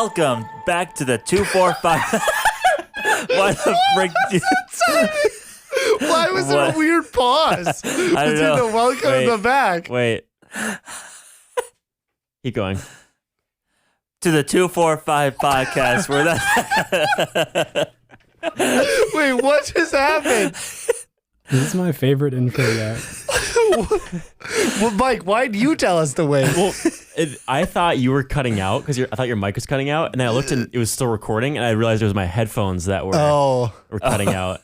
Welcome back to the 245. Why the frick? Why was there a weird pause between the welcome and the back? Wait. Keep going. To the 245 podcast where that. Wait, what just happened? This is my favorite intro yet. Well, Mike, why did you tell us to wait? Well, I thought you were cutting out because I thought your mic was cutting out, and then I looked and it was still recording, and I realized it was my headphones that were cutting out.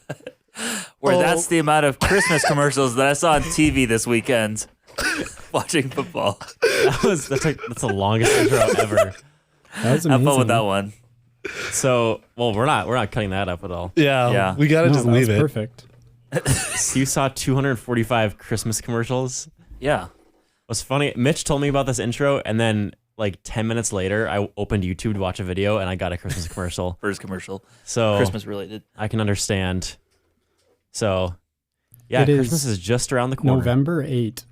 That's the amount of Christmas commercials that I saw on TV this weekend watching football. That's the longest intro ever. That was amazing. Have fun with that one. So, we're not cutting that up at all. Yeah. We gotta just leave it. Perfect. So you saw 245 Christmas commercials. Yeah. What's funny, Mitch told me about this intro, and then like 10 minutes later, I opened YouTube to watch a video, and I got a Christmas commercial. First commercial. So Christmas related. I can understand. So, yeah, Christmas is just around the corner. November 8.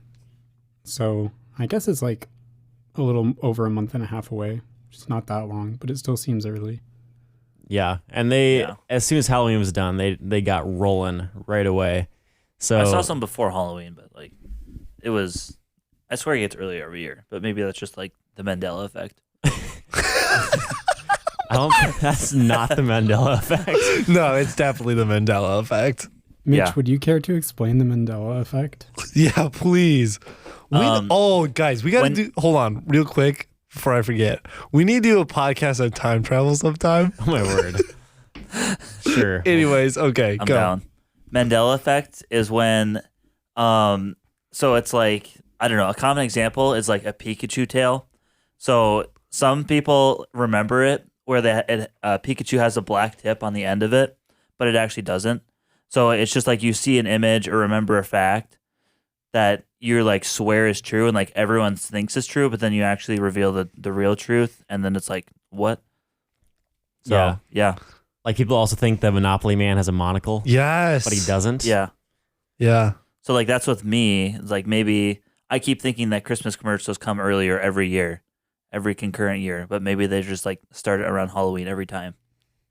So I guess it's like a little over a month and a half away. It's not that long, but it still seems early. Yeah, and as soon as Halloween was done, they got rolling right away. So I saw some before Halloween, but like it was. I swear it gets earlier every year, but maybe that's just like the Mandela effect. That's not the Mandela effect. No, it's definitely the Mandela effect. Mitch, would you care to explain the Mandela effect? Yeah, please. Guys, we gotta do. Hold on, real quick. Before I forget, we need to do a podcast on time travel sometime. Oh my word. Sure. Anyways, okay, I'm go. down. Mandela effect is when, so it's like, I don't know, a common example is like a Pikachu tail. So some people remember it where Pikachu has a black tip on the end of it, but it actually doesn't. So it's just like you see an image or remember a fact that you like swear is true and like everyone thinks is true, but then you actually reveal the real truth, and then it's like, what? So, yeah. Like people also think the Monopoly Man has a monocle. Yes. But he doesn't. Yeah. So like that's with me. It's like maybe I keep thinking that Christmas commercials come earlier every year, every concurrent year, but maybe they just like start around Halloween every time.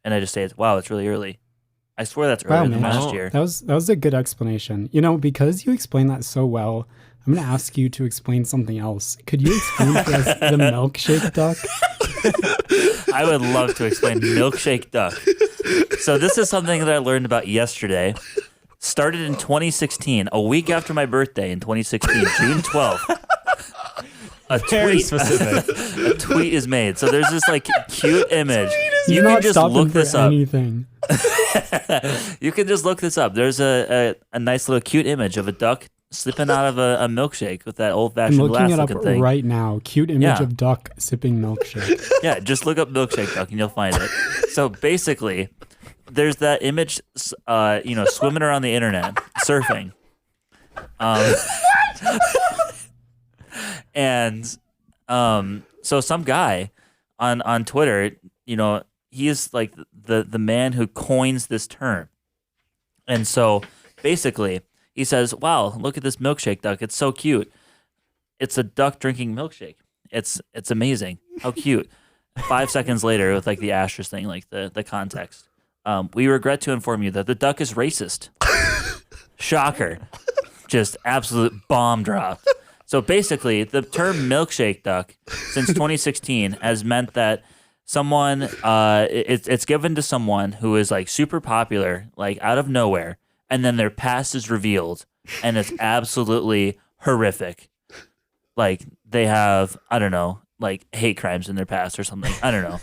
And I just say, wow, it's really early. I swear that's earlier than last year. That was a good explanation. You know, because you explained that so well, I'm going to ask you to explain something else. Could you explain to us the milkshake duck? I would love to explain milkshake duck. So this is something that I learned about yesterday. Started in 2016, a week after my birthday in 2016, June 12th. Very specific. A tweet is made. So there's this like cute image. You You're can just look this up. Anything. You can just look this up. There's a nice little cute image of a duck sipping out of a milkshake with that old-fashioned I'm looking it up glass-looking thing. right now. Cute image of duck sipping milkshake. Yeah, just look up milkshake duck and you'll find it. So basically, there's that image, swimming around the internet, surfing. And so some guy on Twitter, he is like the man who coins this term. And so basically he says, wow, look at this milkshake duck. It's so cute. It's a duck drinking milkshake. It's amazing. How cute. 5 seconds later with like the asterisk thing, like the context. We regret to inform you that the duck is racist. Shocker. Just absolute bomb drop. So basically, the term milkshake duck since 2016 has meant that someone, it's given to someone who is like super popular, like out of nowhere, and then their past is revealed, and it's absolutely horrific. Like they have, I don't know, like hate crimes in their past or something. I don't know.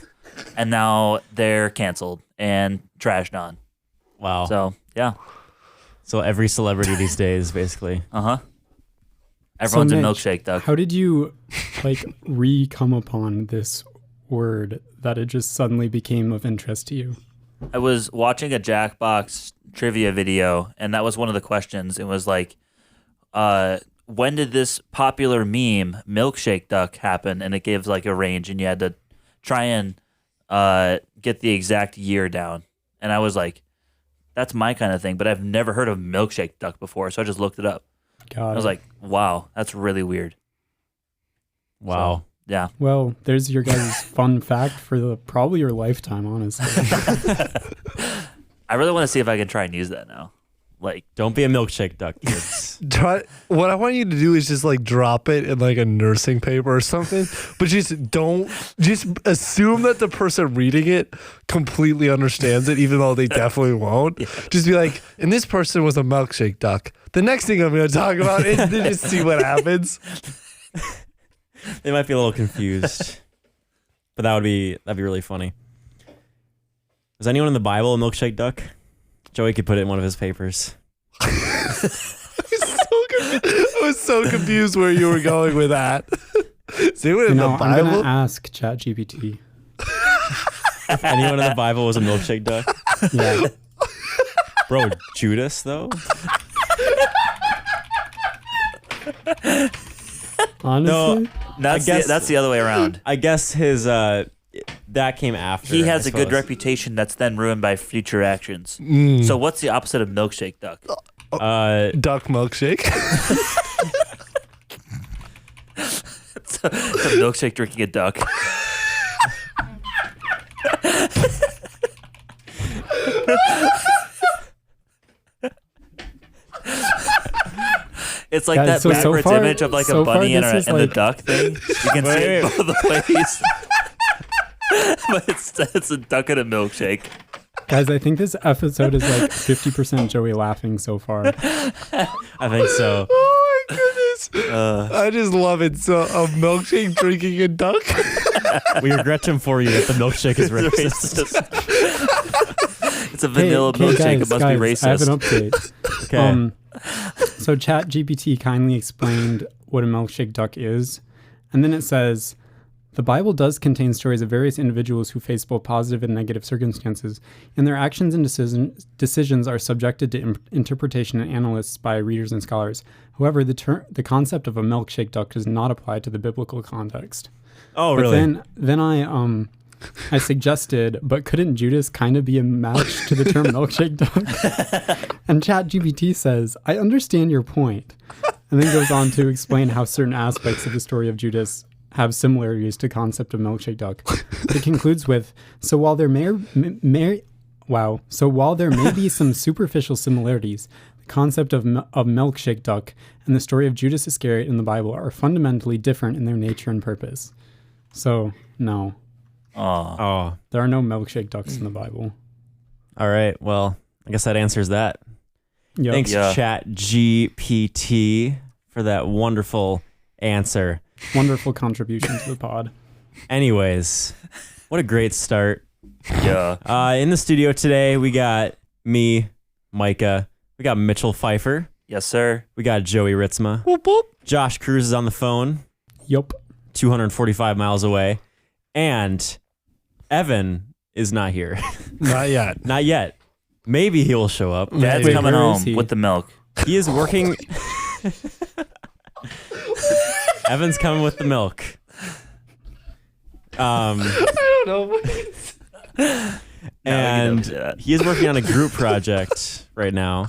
And now they're canceled and trashed on. Wow. So, yeah. So every celebrity these days, basically. Uh-huh. Everyone's So a Mitch, milkshake duck. How did you come upon this word that it just suddenly became of interest to you? I was watching a Jackbox trivia video, and that was one of the questions. It was like, when did this popular meme, milkshake duck, happen? And it gives like a range, and you had to try and get the exact year down. And I was like, that's my kind of thing, but I've never heard of milkshake duck before, so I just looked it up. I was like, wow, that's really weird. Wow. So, Yeah. Well, there's your guys' fun fact for probably your lifetime, honestly. I really want to see if I can try and use that now. Like, Don't be a milkshake duck, kids. What I want you to do is just like drop it in like a nursing paper or something, but just assume that the person reading it completely understands it, even though they definitely won't. Yeah. Just be like, and this person was a milkshake duck. The next thing I'm going to talk about is to just see what happens. They might be a little confused, but that'd be really funny. Is anyone in the Bible a milkshake duck? Joey could put it in one of his papers. I was so confused where you were going with that. See what in the I'm Bible? going to ask ChatGPT. If anyone in the Bible was a milkshake duck? Yeah. Bro, Judas, though? Honestly? that's the other way around. I guess his that came after. He has I a good suppose. reputation that's then ruined by future actions. So what's the opposite of milkshake duck? Duck milkshake. It's a milkshake drinking a duck. It's like Guys, that backwards far- image of like so a bunny far and, this is and like- the duck thing. You can see it both ways. But it's a duck and a milkshake. Guys, I think this episode is like 50% Joey laughing so far. I think so. Oh my goodness. I just love it. So a milkshake drinking a duck. We regret to inform you that the milkshake is racist. It's a vanilla milkshake. It must be racist. I have an update. Okay. So ChatGPT kindly explained what a milkshake duck is. And then it says, the Bible does contain stories of various individuals who face both positive and negative circumstances, and their actions and decisions are subjected to interpretation and analysis by readers and scholars. However, the concept of a milkshake duck does not apply to the biblical context. Oh, But really? then I suggested, but couldn't Judas kind of be a match to the term milkshake duck? And ChatGPT says, I understand your point, and then goes on to explain how certain aspects of the story of Judas have similarities to concept of milkshake duck. It concludes with, so while there may be some superficial similarities, the concept of milkshake duck and the story of Judas Iscariot in the Bible are fundamentally different in their nature and purpose. So, no, Oh. there are no milkshake ducks in the Bible. All right. Well, I guess that answers that. Yep. Thanks, Yeah. ChatGPT, for that wonderful answer. Wonderful contribution to the pod. Anyways, what a great start. Yeah. In the studio today, we got me, Micah. We got Mitchell Pfeiffer. Yes, sir. We got Joey Ritzma. Whoop, whoop. Josh Cruz is on the phone, Yup. 245 miles away. And Evan is not here. Not yet. Not yet. Maybe he will show up. Dad's Wait, coming where is home he? with the milk. He is working. Evan's coming with the milk. I don't know. And do that. he is working on a group project right now.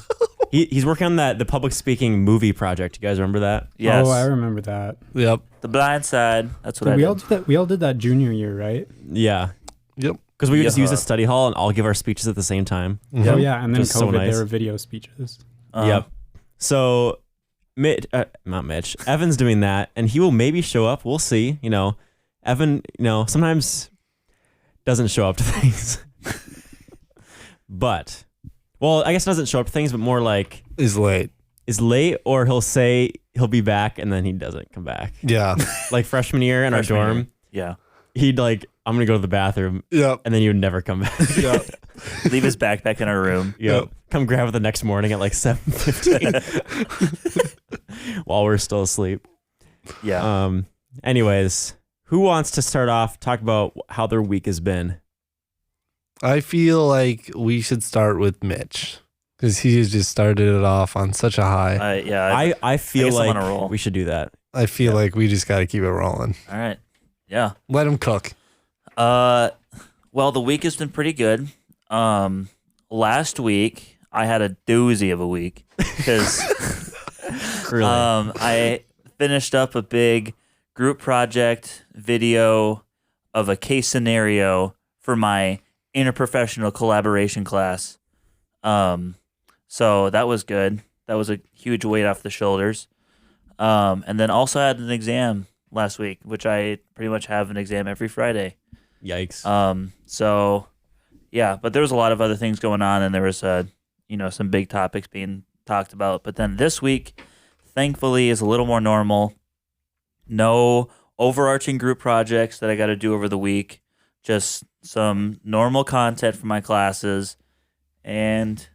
He's working on the public speaking movie project. You guys remember that? Yes. Oh, I remember that. Yep. The Blind Side. That's what I We did. all did that. We all did that junior year, right? Yeah. Yep. Because we would just Yeah. use a study hall and all give our speeches at the same time. Oh yeah, and then Just COVID, so nice. there were video speeches. Yep. So, not Mitch. Evan's doing that, and he will maybe show up. We'll see. You know, Evan, sometimes doesn't show up to things. But, well, I guess doesn't show up to things, but more like Is late. is late, or he'll say he'll be back, and then he doesn't come back. Yeah. Like freshman year in Freshman our dorm, year. Yeah. he'd like, I'm going to go to the bathroom, Yep. and then he would never come back. Yep. Leave his backpack in our room. Yep. Come grab it the next morning at like 7:15 while we're still asleep. Yeah. Anyways, who wants to start off, talk about how their week has been? I feel like we should start with Mitch because he has just started it off on such a high. I feel guess I'm like on a roll. we should do that. I feel like we just got to keep it rolling. All right. Yeah. Let him cook. Well, the week has been pretty good. Last week I had a doozy of a week because Really? I finished up a big group project video of a case scenario for my interprofessional collaboration class. So that was good. That was a huge weight off the shoulders. And then also had an exam last week, which I pretty much have an exam every Friday. Yikes. So yeah, but there was a lot of other things going on, and there was some big topics being talked about. But then this week, thankfully, is a little more normal. No overarching group projects that I got to do over the week. Just some normal content for my classes. And,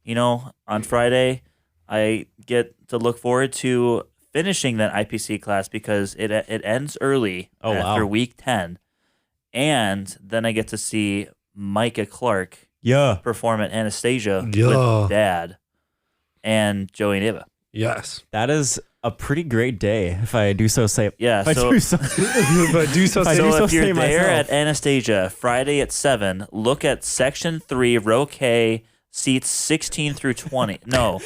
on Friday, I get to look forward to finishing that IPC class because it ends early after week 10. And then I get to see Micah Clark perform at Anastasia with Dad and Joey and Ava. Yes. That is a pretty great day, if I do so say. Yeah. If I do so if you're say there myself. at Anastasia Friday at 7, look at section 3, row K, seats 16 through 20. No,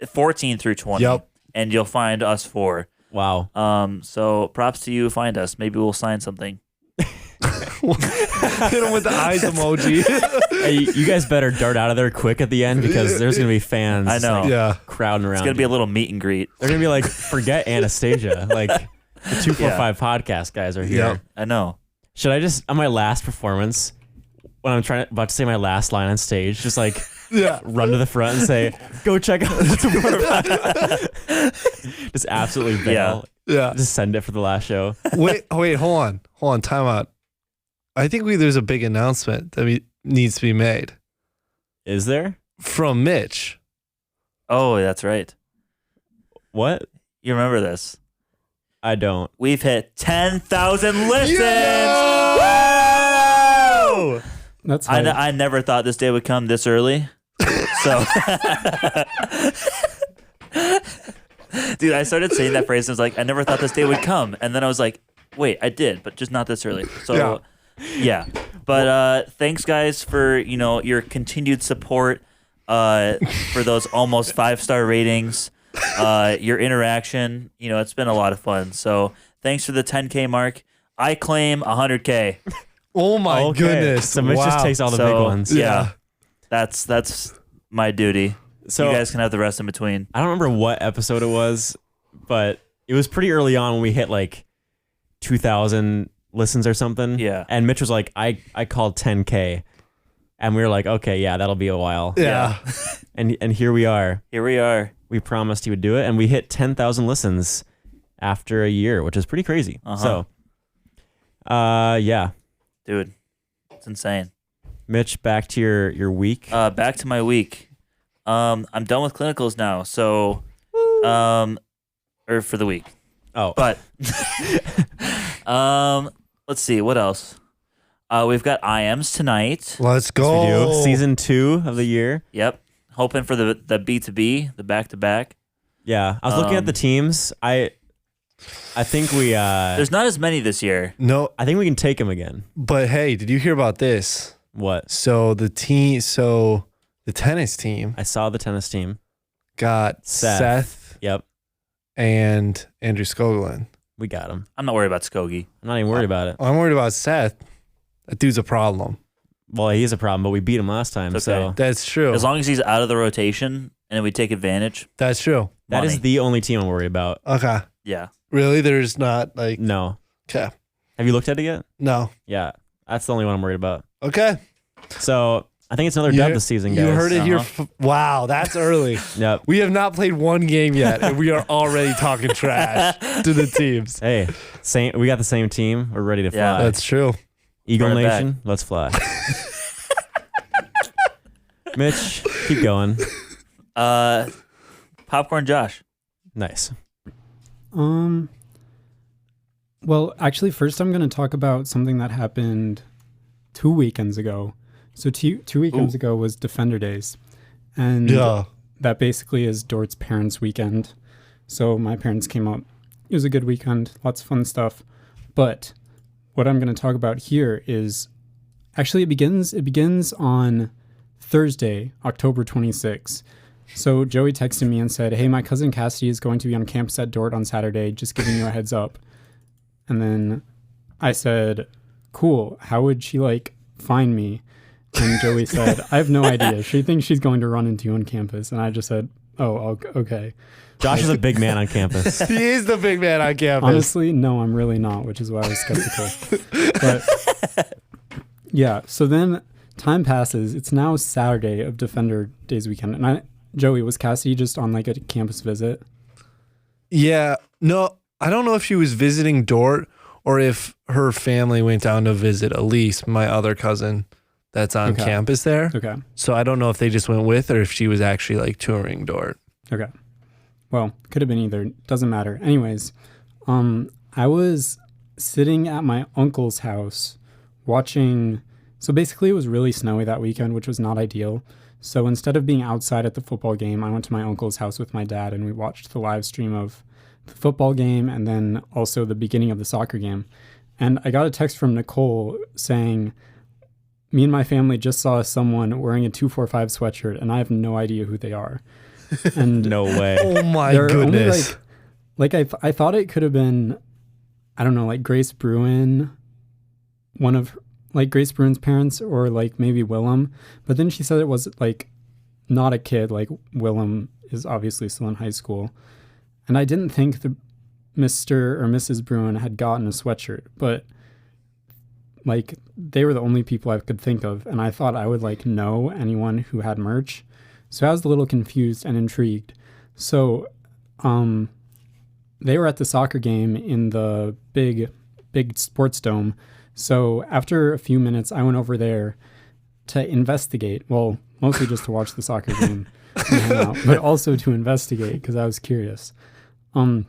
14 through 20. Yep. And you'll find us 4. Wow. So props to you. Find us. Maybe we'll sign something. Hit him with the eyes emoji. Hey, you guys better dart out of there quick at the end because there's going to be fans I know. Yeah. crowding around. It's going to be a little meet and greet. They're going to be like, forget Anastasia. Like, the 245 podcast guys are here. Yep. I know. Should I just, on my last performance, when I'm about to say my last line on stage, just like run to the front and say, go check out the 245. Just absolutely bail. Yeah. Just send it for the last show. Wait, hold on, time out. I think there's a big announcement that needs to be made Is there? from Mitch. Oh, that's right. What? You remember this? I don't. We've hit 10,000 listens. Woo! That's hype. I never thought this day would come this early. So, dude, I started saying that phrase and I was like, I never thought this day would come. And then I was like, wait, I did, but just not this early. So, yeah. But thanks, guys, for, your continued support, for those almost 5-star ratings, your interaction. It's been a lot of fun. So thanks for the 10K mark. I claim 100K. Oh my goodness. So Mitch just takes all the big ones. Yeah. That's my duty. So you guys can have the rest in between. I don't remember what episode it was, but it was pretty early on when we hit like 2,000 listens or something. Yeah. And Mitch was like, I called 10K. And we were like, okay, yeah, that'll be a while. Yeah. And here we are. Here we are. We promised he would do it, and we hit 10,000 listens after a year, which is pretty crazy. Uh-huh. So, yeah. Dude, it's insane. Mitch, back to your week. Back to my week. I'm done with clinicals now, so or for the week. Oh. But let's see, what else? We've got IMs tonight. Let's We go. do. Season 2 of the year. Yep. Hoping for the B2B, the back-to-back. Yeah. I was looking at the teams. I think we There's not as many this year. No, I think we can take him again. but hey, did you hear about this? What? So the tennis team I saw the tennis team. got Seth Yep. and Andrew Skoglund. We got him. I'm not worried about Skokie. I'm not even worried about it. I'm worried about Seth. That dude's a problem. Well, he is a problem, but we beat him last time. It's okay. So That's true. As long as he's out of the rotation and we take advantage. That's true. that is money. the only team I'm worried about. Okay. Yeah. Really? There's not like, No. okay. Have you looked at it yet? No. Yeah. That's the only one I'm worried about. Okay. So I think it's another dub this season, guys. You heard it here. Wow, that's early. Yep. We have not played one game yet, and we are already talking trash to the teams. Hey, we got the same team. We're ready to fly. Yeah. That's true. Eagle Run it back. Nation, let's fly. Mitch, keep going. Popcorn Josh. Nice. Well, actually, first I'm going to talk about something that happened 2 weekends ago. So two weekends ago was Defender Days. And Yeah. that basically is Dort's parents' weekend. So my parents came up. It was a good weekend, lots of fun stuff. But what I'm going to talk about here is actually it begins on Thursday, October 26th. So Joey texted me and said, "Hey, my cousin Cassidy is going to be on campus at Dort on Saturday. Just giving you a heads up." And then I said, "Cool. How would she like find me?" And Joey said, "I have no idea. She thinks she's going to run into you on campus." And I just said, "Oh, okay." Josh is a big man on campus. He is the big man on campus. Honestly, no, I'm really not, which is why I was skeptical. But yeah, so then time passes. It's now Saturday of Defender Days weekend. And Joey, was Cassidy just on like a campus visit? Yeah. No, I don't know if she was visiting Dort or if her family went down to visit Elise, my other cousin that's on campus there. Okay. So I don't know if they just went with or if she was actually like touring Dort. Okay. Well, could have been either. Doesn't matter. Anyways, I was sitting at my uncle's house watching. So basically it was really snowy that weekend, which was not ideal. So instead of being outside at the football game, I went to my uncle's house with my dad and we watched the live stream of the football game and then also the beginning of the soccer game. And I got a text from Nicole saying, "Me and my family just saw someone wearing a 245 sweatshirt and I have no idea who they are." And No way. Oh my they're goodness. only like I thought it could have been, I don't know, like Grace Bruin, one of like Grace Bruin's parents, or like maybe Willem. But then she said it was like not a kid. Like Willem is obviously still in high school. And I didn't think the Mr. or Mrs. Bruin had gotten a sweatshirt, but like they were the only people I could think of. And I thought I would like know anyone who had merch. So I was a little confused and intrigued. So they were at the soccer game in the big sports dome. So after a few minutes, I went over there to investigate. Well, mostly just to watch the soccer game and hang out, but also to investigate because I was curious. So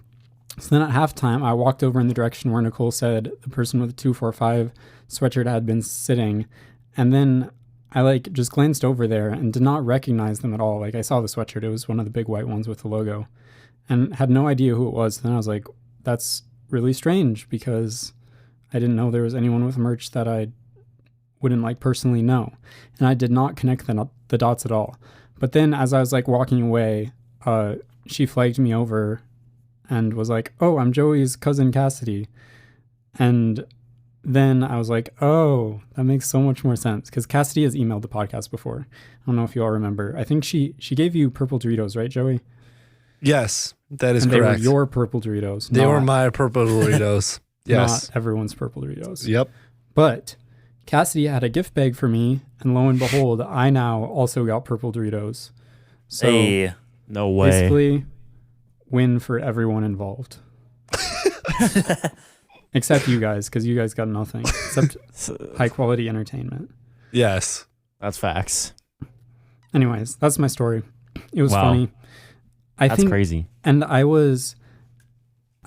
then at halftime, I walked over in the direction where Nicole said the person with the 245 sweatshirt had been sitting. And then I like just glanced over there and did not recognize them at all. Like I saw the sweatshirt. It was one of the big white ones with the logo and had no idea who it was. Then I was like, that's really strange because I didn't know there was anyone with merch that I wouldn't like personally know. And I did not connect the dots at all. But then as I was like walking away, she flagged me over and was like, "Oh, I'm Joey's cousin Cassidy." And then I was like, oh, that makes so much more sense because Cassidy has emailed the podcast before. I don't know if you all remember. I think she gave you purple Doritos, right, Joey? Yes, that is and correct. They were your purple Doritos. They were my purple Doritos. Yes. Not everyone's purple Doritos. Yep. But Cassidy had a gift bag for me, and lo and behold, I now also got purple Doritos. So Hey. No way. basically, win for everyone involved. Except you guys, because you guys got nothing except high quality entertainment. Yes. That's facts. Anyways, that's my story. It was Wow. funny. That's crazy. And I was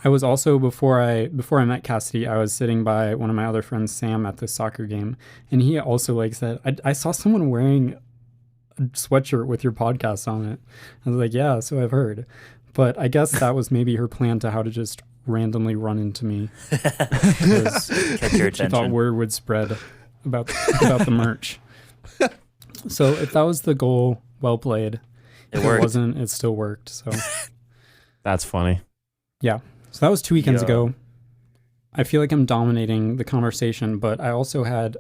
also before I met Cassidy, I was sitting by one of my other friends, Sam, at the soccer game, and he also like said, I saw someone wearing a sweatshirt with your podcast on it. I was like, yeah, so I've heard. But I guess that was maybe her plan to how to just randomly run into me. Catch your She thought attention. word would spread about the merch. So if that was the goal, well played. It If worked. it wasn't, it still worked. So That's funny. yeah. So that was 2 weekends Yeah. ago. I feel like I'm dominating the conversation, but I also had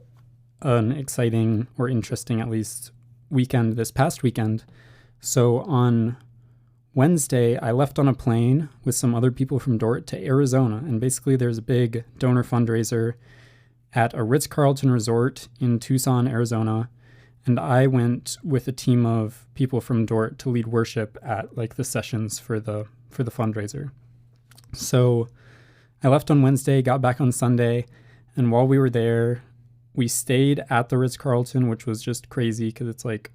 an exciting or interesting, at least, weekend this past weekend. So on Wednesday, I left on a plane with some other people from Dort to Arizona. And basically, there's a big donor fundraiser at a Ritz-Carlton resort in Tucson, Arizona. And I went with a team of people from Dort to lead worship at like the sessions for the fundraiser. So I left on Wednesday, got back on Sunday, and while we were there, we stayed at the Ritz-Carlton, which was just crazy because it's like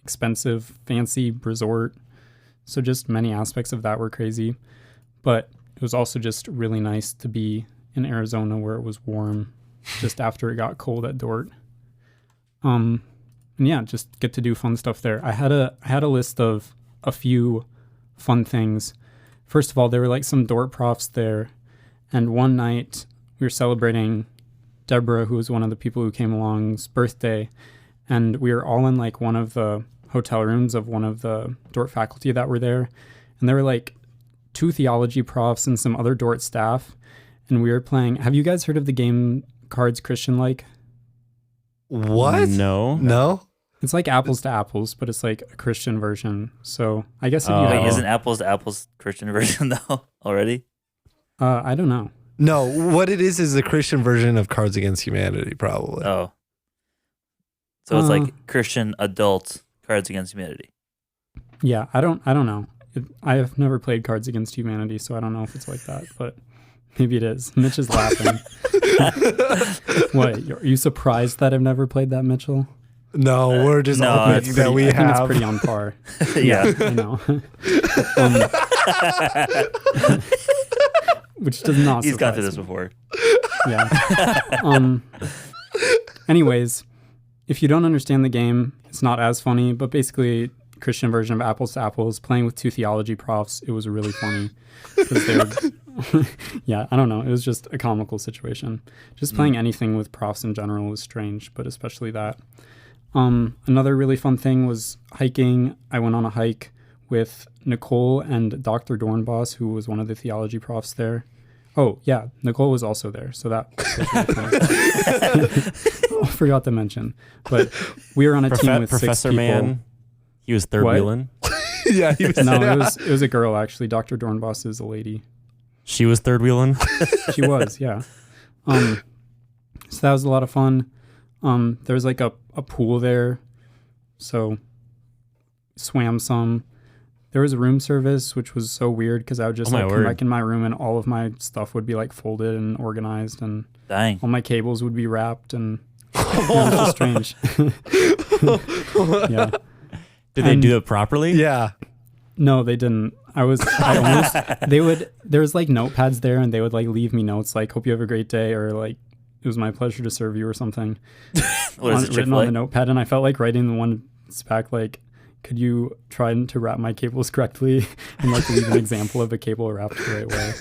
expensive, fancy resort. So just many aspects of that were crazy. But it was also just really nice to be in Arizona where it was warm just after it got cold at Dort. And yeah, just get to do fun stuff there. I had a list of a few fun things. First of all, there were like some Dort profs there. And one night we were celebrating Deborah, who was one of the people who came along's birthday. And we were all in like one of the hotel rooms of one of the Dort faculty that were there. And there were like 2 theology profs and some other Dort staff. And we were playing. Have you guys heard of the game Cards Christian Like? What? No. It's like Apples to Apples, but it's like a Christian version. So I guess if you Oh. Wait, have, isn't Apples to Apples Christian version though already? I don't know. No, what it is the Christian version of Cards Against Humanity, probably. Oh, so it's like Christian adult Cards Against Humanity. Yeah, I don't know. I have never played Cards Against Humanity, so I don't know if it's like that, but maybe it is. Mitch is laughing. What? Are you surprised that I've never played that, Mitchell? No, we're just no, all it's thinking that we I think it's have. pretty on par. Yeah. I know. Which does not. He's gone through surprise this me. before. Yeah. Anyways, if you don't understand the game, it's not as funny, but basically Christian version of Apples to Apples, playing with 2 theology profs, it was really funny. 'Cause they would, yeah, I don't know. It was just a comical situation. Just playing anything with profs in general was strange, but especially that. Another really fun thing was hiking. I went on a hike with Nicole and Dr. Dornbos, who was one of the theology profs there. Oh, yeah, Nicole was also there, so that was really fun. I forgot to mention. But we were on a team with Professor 6 people. Man, he was third What? wheeling. Yeah, he was. No, it was a girl, actually. Dr. Dornbos is a lady. She was third wheeling. She was, yeah. So that was a lot of fun. There was like a pool there, so swam some. There was room service, which was so weird because I would just Oh my come word. back in my room and all of my stuff would be like folded and organized, and Dang. all my cables would be wrapped, and it was just strange. Yeah. Did they And- do it properly? Yeah. No, they didn't. There was like notepads there, and they would like leave me notes like, hope you have a great day, or like, it was my pleasure to serve you, or something. What is it, Written on the Chick-fil-A? notepad, and I felt like writing the one back like, could you try to wrap my cables correctly and like leave an example of a cable wrapped the right way? I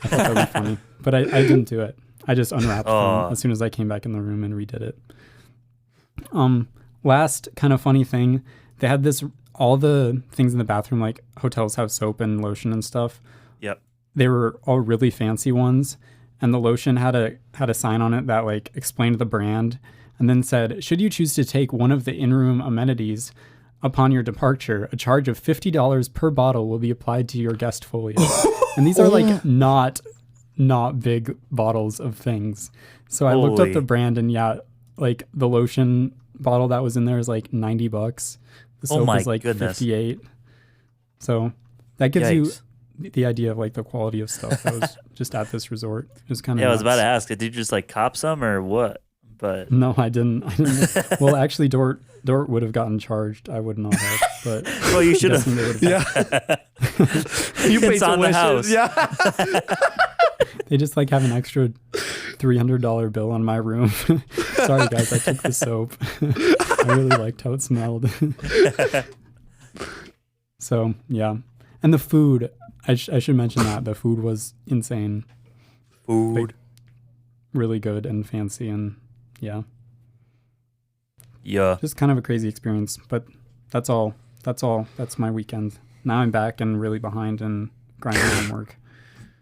thought that would be funny, but I didn't do it. I just unwrapped them as soon as I came back in the room and redid it. Last kind of funny thing, they had all the things in the bathroom, like hotels have soap and lotion and stuff. Yep. They were all really fancy ones, and the lotion had a sign on it that like explained the brand and then said, should you choose to take one of the in-room amenities upon your departure, a charge of $50 per bottle will be applied to your guest folio. And these are like not big bottles of things. So I looked up Holy. the brand, and yeah, like the lotion bottle that was in there is like $90. The soap my is like goodness. $58. So that gives you Yikes. the idea of like the quality of stuff that was just at this resort. It was kind of Yeah, I was about to ask, did you just like cop some or what? But No, I didn't. Well, actually, Dort would have gotten charged. I would not have. But well, you should have. guessing they would have. Yeah. You pay It's on the tuition. house. Yeah. They just like have an extra $300 bill on my room. Sorry, guys, I took the soap. I really liked how it smelled. So yeah, and the food. I should mention that the food was insane, Food. really good and fancy, and yeah, Yeah. just kind of a crazy experience. But that's all. That's my weekend. Now I'm back and really behind and grinding homework.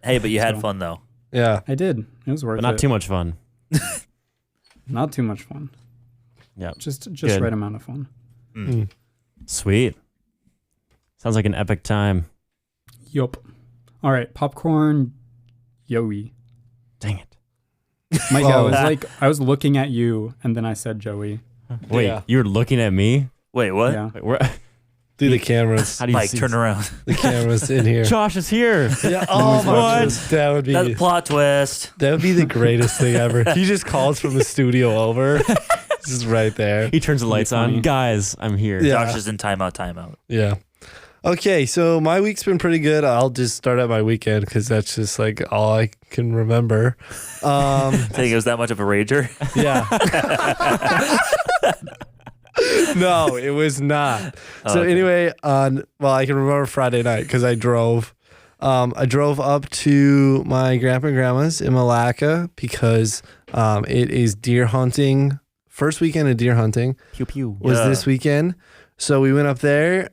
Hey, but you had So- fun though. Yeah. I did. It was worth But not it. too much fun. Not too much fun. Yeah. Just Good. right amount of fun. Sweet. Sounds like an epic time. Yup. All right, popcorn. Yoey. Dang it. Mike, Oh. I was looking at you, and then I said Joey. Wait, Yeah. you were looking at me? Wait, what? Yeah. Wait, where? Do the cameras. How do you Mike, see turn around. The cameras in here. Josh is here. Yeah. Oh my What? goodness. That would be That plot twist. the greatest thing ever. He just calls from the studio over. Just right there. He turns the lights funny. on. Guys, I'm here. Yeah. Josh is in timeout. Yeah. Okay, so my week's been pretty good. I'll just start at my weekend because that's just like all I can remember. Think it was that much of a rager? Yeah. No, it was not. So okay. anyway, I can remember Friday night because I drove. I drove up to my grandpa and grandma's in Malacca because it is deer hunting. First weekend of deer hunting Pew pew. was Yeah. this weekend. So we went up there.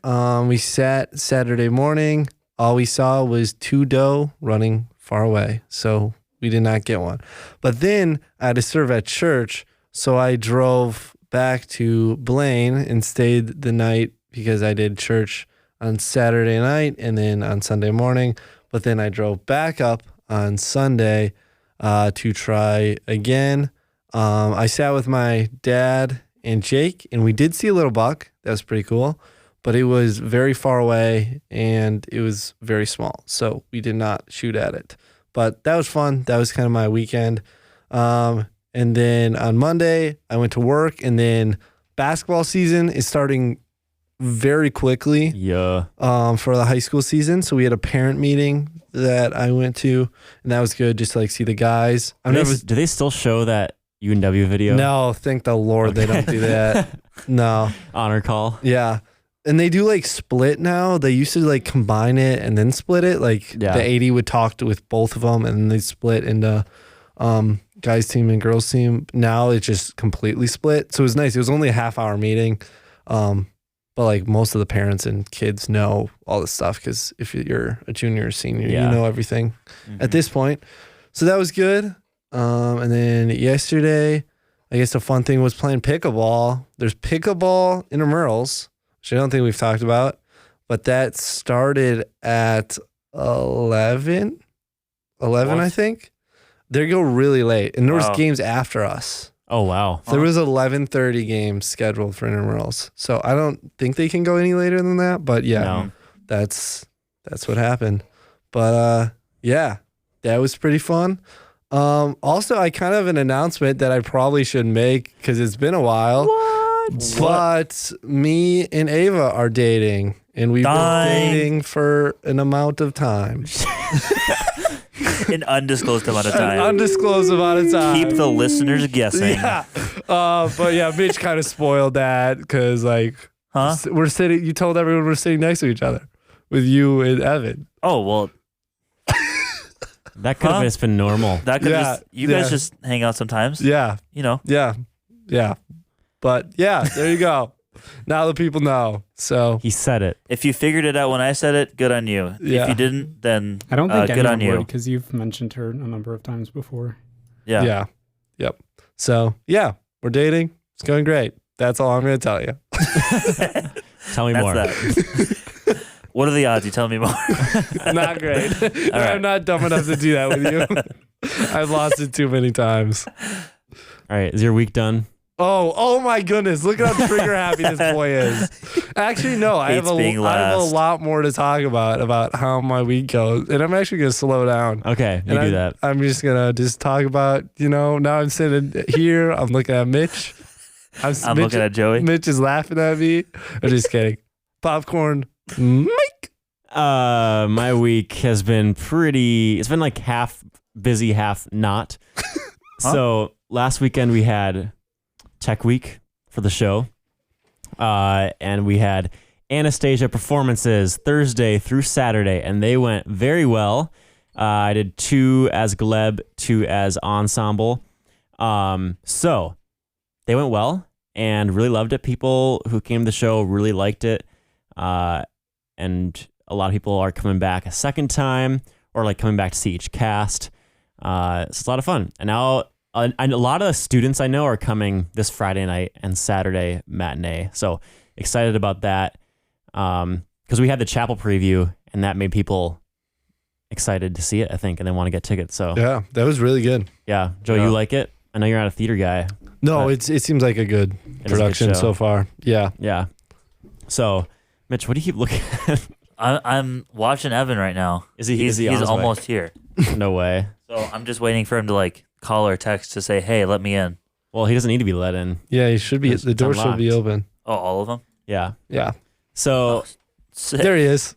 We sat Saturday morning. All we saw was two doe running far away. So we did not get one. But then I had to serve at church. So I drove back to Blaine and stayed the night because I did church on Saturday night and then on Sunday morning. But then I drove back up on Sunday to try again. I sat with my dad and Jake, and we did see a little buck. That was pretty cool. But it was very far away, and it was very small. So we did not shoot at it. But that was fun. That was kind of my weekend. And then on Monday, I went to work, and then basketball season is starting very quickly. Yeah. For the high school season. So we had a parent meeting that I went to, and that was good just to like see the guys. Do they still show that UNW video? No, thank the Lord they don't do that. No. Honor call. Yeah. And they do like split now. They used to like combine it and then split it. Like the AD would talk with both of them and then they split into guys team and girls team. Now it's just completely split. So it was nice. It was only a half-hour meeting. But like most of the parents and kids know all this stuff because if you're a junior or senior, you know everything at this point. So that was good. And then yesterday, I guess the fun thing was playing pickleball. There's pickleball intramurals, which I don't think we've talked about, but that started at 11, I think. They go really late, and there was games after us. Oh, wow. There was 11:30 games scheduled for intramurals. So I don't think they can go any later than that, but that's what happened. But yeah, that was pretty fun. Also, I kind of have an announcement that I probably should make because it's been a while. What? But me and Ava are dating, and we've been dating for an amount of time. An undisclosed amount of time. An undisclosed amount of time. Keep the listeners guessing. Yeah. But yeah, Mitch kind of spoiled that because like we're sitting. You told everyone we're sitting next to each other with you and Evan. Oh well. That could have just been normal. That could just you guys just hang out sometimes. Yeah. You know. Yeah. But yeah, there you go. Now the people know. So he said it. If you figured it out when I said it, good on you. Yeah. If you didn't, then I don't think good on anyone you. would because you've mentioned her a number of times before. Yeah. Yeah. Yep. So yeah, we're dating. It's going great. That's all I'm going to tell you. Tell me more. That. What are the odds? You tell me more. Not great. Right. I'm not dumb enough to do that with you. I've lost it too many times. All right. Is your week done? Oh my goodness. Look how trigger happy this boy is. Actually, no, I have a lot more to talk about how my week goes. And I'm actually going to slow down. Okay, you do that. I'm just going to talk about, now I'm sitting here. I'm looking at Mitch. I'm looking at Joey. Mitch is laughing at me. I'm just kidding. Popcorn. Mike. My week has been it's been like half busy, half not. So last weekend we had Tech Week for the show. And we had Anastasia performances Thursday through Saturday, and they went very well. I did 2 as Gleb, 2 as ensemble. So they went well and really loved it. People who came to the show really liked it. And a lot of people are coming back a second time or like coming back to see each cast. So it's a lot of fun. And now a lot of students I know are coming this Friday night and Saturday matinee. So excited about that. Because we had the chapel preview and that made people excited to see it, I think, and they want to get tickets. So yeah, that was really good. Yeah. Joe, you like it? I know you're not a theater guy. No, it seems like a good production so far. Yeah. Yeah. So, Mitch, what do you keep looking at? I'm watching Evan right now. He's almost here. No way. So I'm just waiting for him to like call or text to say, "Hey, let me in." Well, he doesn't need to be let in. Yeah, he should be. The door should be open. Oh, all of them? Yeah. Yeah. So there he is.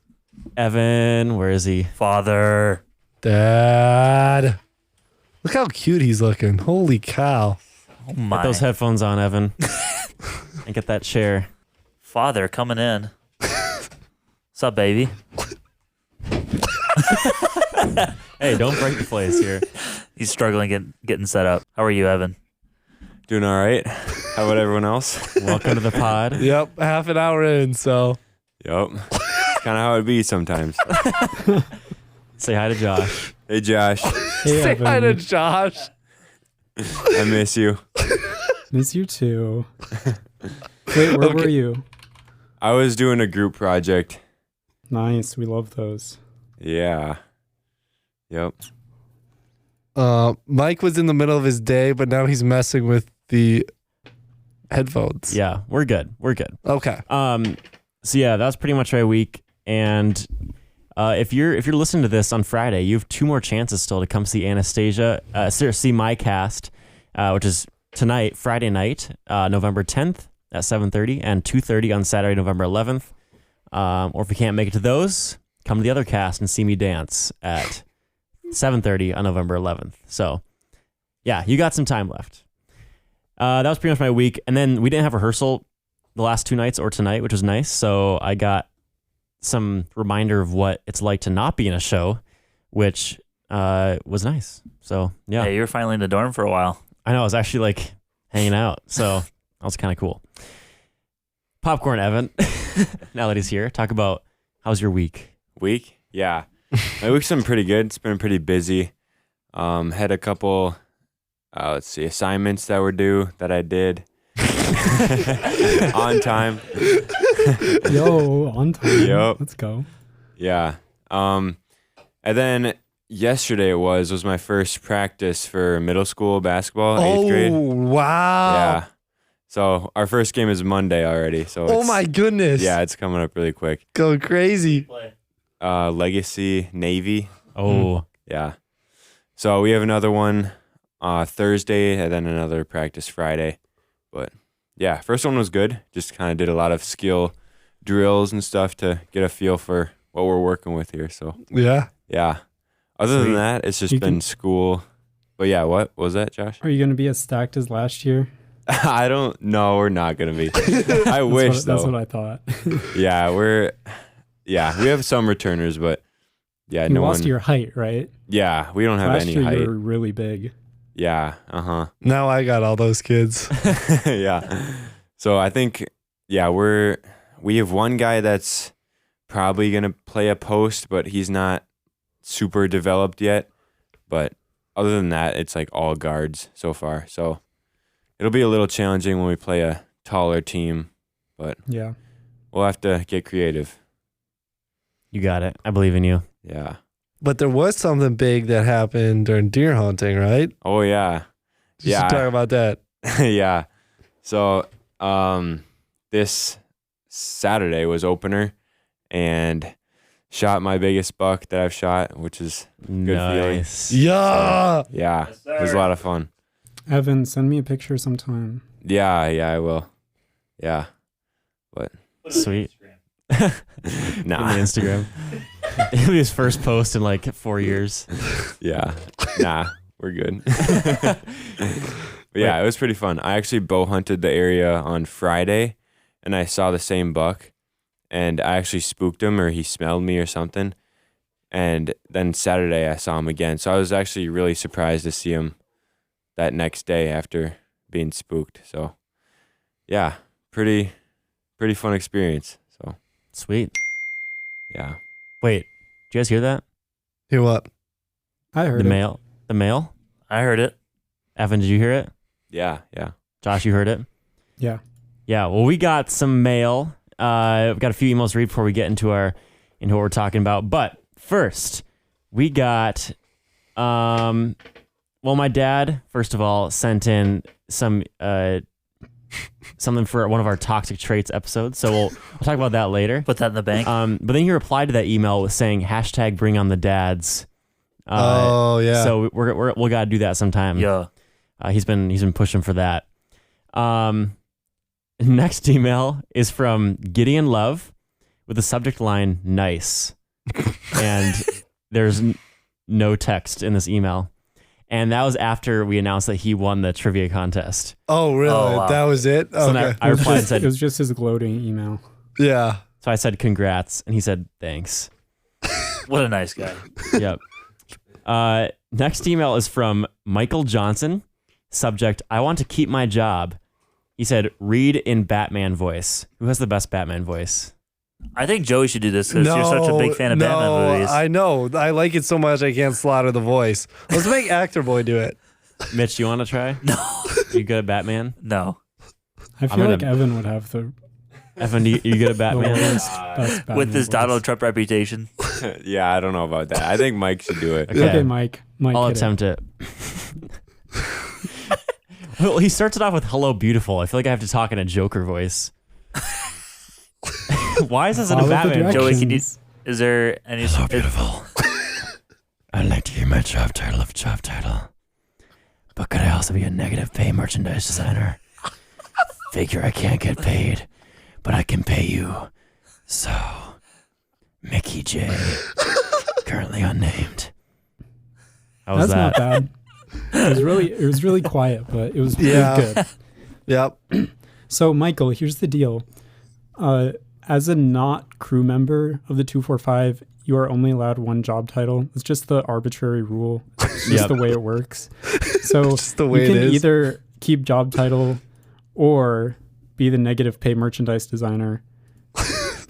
Evan, where is he? Father. Dad. Look how cute he's looking. Holy cow. Oh my. Get those headphones on, Evan. And get that chair. Father coming in. What's up, baby? Hey, don't break the place here. He's struggling getting set up. How are you, Evan? Doing all right. How about everyone else? Welcome to the pod. Yep, half an hour in, so. Yep. It's kind of how it be sometimes. Say hi to Josh. Hey, Josh. Hey, Say hi to Evan. Josh. I miss you. Miss you too. Wait, where were you? I was doing a group project. Nice. We love those. Yeah. Yep. Mike was in the middle of his day, but now he's messing with the headphones. Yeah, we're good. We're good. Okay. So yeah, that was pretty much my week. And if you're listening to this on Friday, you have 2 more chances still to come see Anastasia, see my cast, which is tonight, Friday night, November 10th at 7:30 and 2:30 on Saturday, November 11th. Or if you can't make it to those, come to the other cast and see me dance at 7:30 on November 11th. So yeah, you got some time left. That was pretty much my week. And then we didn't have rehearsal the last 2 nights or tonight, which was nice. So I got some reminder of what it's like to not be in a show, which was nice. So yeah, Hey, you were finally in the dorm for a while. I know I was actually like hanging out. So that was kind of cool. Popcorn Evan, now that he's here, talk about how's your week? Week? Yeah. My week's been pretty good. It's been pretty busy. Had a couple, assignments that were due that I did on time. Yo, on time. Yup. Let's go. Yeah. And then yesterday was my first practice for middle school basketball, 8th grade. Oh, wow. Yeah. So our first game is Monday already. So Oh it's- my goodness. Yeah, it's coming up really quick. Go crazy. Legacy Navy. Oh, Yeah. So we have another one Thursday and then another practice Friday. But yeah, first one was good. Just kind of did a lot of skill drills and stuff to get a feel for what we're working with here. So Yeah. yeah. Other Sweet. than that, it's just You been can- school. But yeah, what was that, Josh? Are you going to be as stacked as last year? I don't know. We're not going to be. I wish, That's though. what I thought. Yeah, we have some returners, but yeah, You no lost one. your height, right? Yeah, we don't have Last any year height. you were really big. Yeah, Now I got all those kids. yeah. So I think, yeah, we have one guy that's probably going to play a post, but he's not super developed yet. But other than that, it's like all guards so far. So it'll be a little challenging when we play a taller team, but Yeah. we'll have to get creative. you got it. I believe in you. Yeah. But there was something big that happened during deer hunting, right? Oh, yeah. Just Yeah. talk about that. Yeah. So this Saturday was opener and shot my biggest buck that I've shot, which is feeling. Nice. Yeah. yeah, it was a lot of fun. Evan, send me a picture sometime. Yeah, I will. Yeah. Sweet. Nah. On the Instagram. It'll be his first post in like 4 years. Yeah. Nah, we're good. But yeah, it was pretty fun. I actually bow hunted the area on Friday and I saw the same buck and I actually spooked him or he smelled me or something. And then Saturday I saw him again. So I was actually really surprised to see him that next day after being spooked. So yeah, pretty fun experience. So Sweet. yeah. Wait, did you guys hear that? Hear what? I heard The it. mail. The mail. I heard it. Evan, did you hear it? Yeah. Josh, you heard it? Yeah. Yeah. Well, we got some mail. We've got a few emails to read before we get into what we're talking about. But first, we got well, my dad, first of all, sent in some something for one of our toxic traits episodes. So we'll talk about that later. Put that in the bank. But then he replied to that email with saying hashtag bring on the dads. Oh yeah. So we'll gotta do that sometime. Yeah. He's been pushing for that. Next email is from Gideon Love with the subject line "nice," and there's no text in this email. And that was after we announced that he won the trivia contest. Oh really? Oh, wow. That was it? So then Okay. I replied and It said, was just his gloating email. Yeah. so I said congrats, and he said thanks. What a nice guy. Yep. Next email is from Michael Johnson. Subject, I want to keep my job. He said, read in Batman voice. Who has the best Batman voice? I think Joey should do this because you're such a big fan of Batman movies. I know. I like it so much I can't slaughter the voice. Let's make Actor Boy do it. Mitch, you want to try? No. You good at Batman? No. I feel like Evan would have the Evan, you good at Batman? best Batman With his voice. Donald Trump reputation. Yeah, I don't know about that. I think Mike should do it. Okay. Mike. I'll hit it. attempt it. Well, he starts it off with "Hello, beautiful." I feel like I have to talk in a Joker voice. Why is this in a Follow the Batman? Joey, can you, directions. is there any... Hello, beautiful. I'd like to hear my job title. But could I also be a negative pay merchandise designer? Figure I can't get paid, but I can pay you. So, Mickey J, currently unnamed. How was That's that? not bad. It was really quiet, but it was good. Yep. So, Michael, here's the deal. As a not crew member of the 245, you are only allowed one job title. It's just the arbitrary rule. It's just the way it works. So Just the way you can it is. either keep job title or be the negative pay merchandise designer,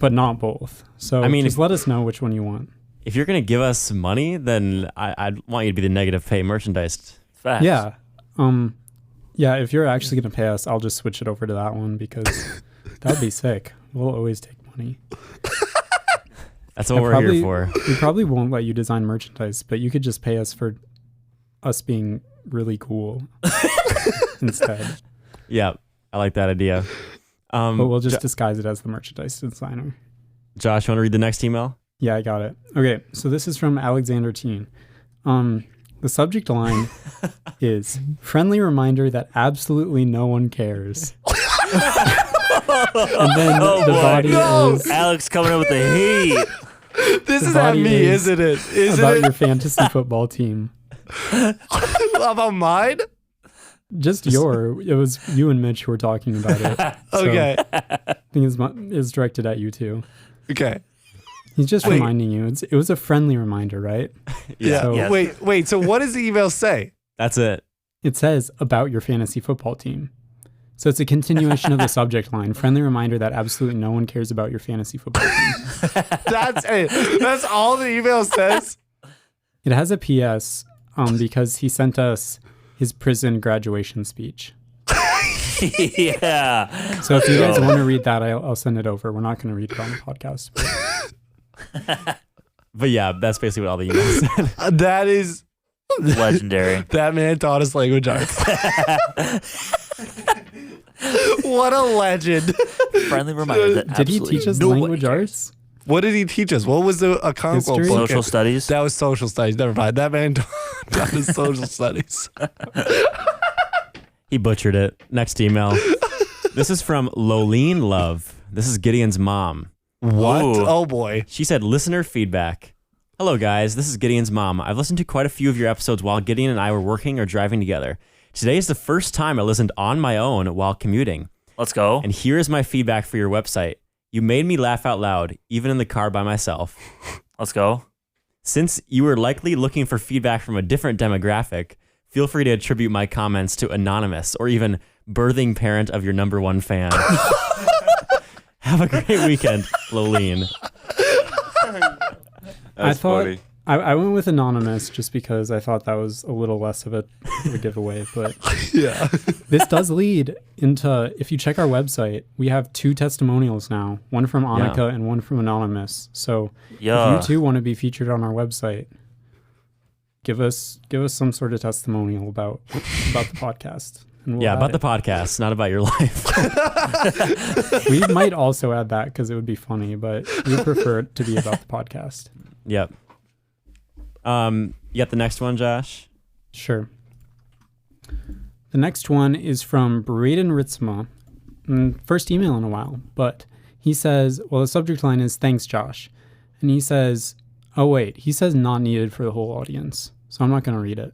but not both. So I mean, just let us know which one you want. If you're going to give us money, then I'd want you to be the negative pay merchandise. Facts. Yeah. Yeah, if you're actually going to pay us, I'll just switch it over to that one because that'd be sick. We'll always take money. That's what we're here for. We probably won't let you design merchandise, but you could just pay us for us being really cool instead. Yeah, I like that idea. But we'll just disguise it as the merchandise designer. Josh, you want to read the next email? Yeah, I got it. Okay, so this is from Alexander Teen. The subject line is friendly reminder that absolutely no one cares. And then the body is Alex coming up with the heat. This The is at body me, is isn't it? Isn't about it? your fantasy football team. About mine? Just it was you and Mitch who were talking about it. So Okay. I think it's directed at you too. Okay. He's just Wait. reminding you. It was a friendly reminder, right? Yeah. So Yes. Wait. So what does the email say? That's it. it says about your fantasy football team. So it's a continuation of the subject line. Friendly reminder that absolutely no one cares about your fantasy football team. That's it. That's all the email says. It has a PS because he sent us his prison graduation speech. Yeah. So if you guys want to read that, I'll send it over. We're not going to read it on the podcast. But yeah, that's basically what all the emails said. That is Legendary. that man taught us language arts. What a legend. Friendly reminder that Did he absolutely teach us no one language cares. arts? What did he teach us? What was a Congo History? book? Social studies. That was social studies. Never mind. That man taught us social studies. He butchered it. Next email. This is from Loleen Love. This is Gideon's mom. What? Ooh. Oh boy. She said, listener feedback. Hello, guys. This is Gideon's mom. I've listened to quite a few of your episodes while Gideon and I were working or driving together. Today is the first time I listened on my own while commuting. Let's go. And here is my feedback for your website. You made me laugh out loud, even in the car by myself. Let's go. Since you were likely looking for feedback from a different demographic, feel free to attribute my comments to Anonymous or even birthing parent of your number one fan. Have a great weekend, Loleen. That's thought funny. I went with Anonymous just because I thought that was a little less of a giveaway. But Yeah. this does lead into, if you check our website, we have 2 testimonials now, one from Annika and one from Anonymous. So Yeah. if you too want to be featured on our website, give us some sort of testimonial about the podcast. And we'll Yeah, add about it. the podcast, not about your life. We might also add that because it would be funny, but we prefer it to be about the podcast. Yep. You got the next one, Josh? Sure. The next one is from Braden Ritzma. First email in a while, but he says, well, the subject line is thanks, Josh. And he says, oh, wait, he says not needed for the whole audience. So I'm not going to read it.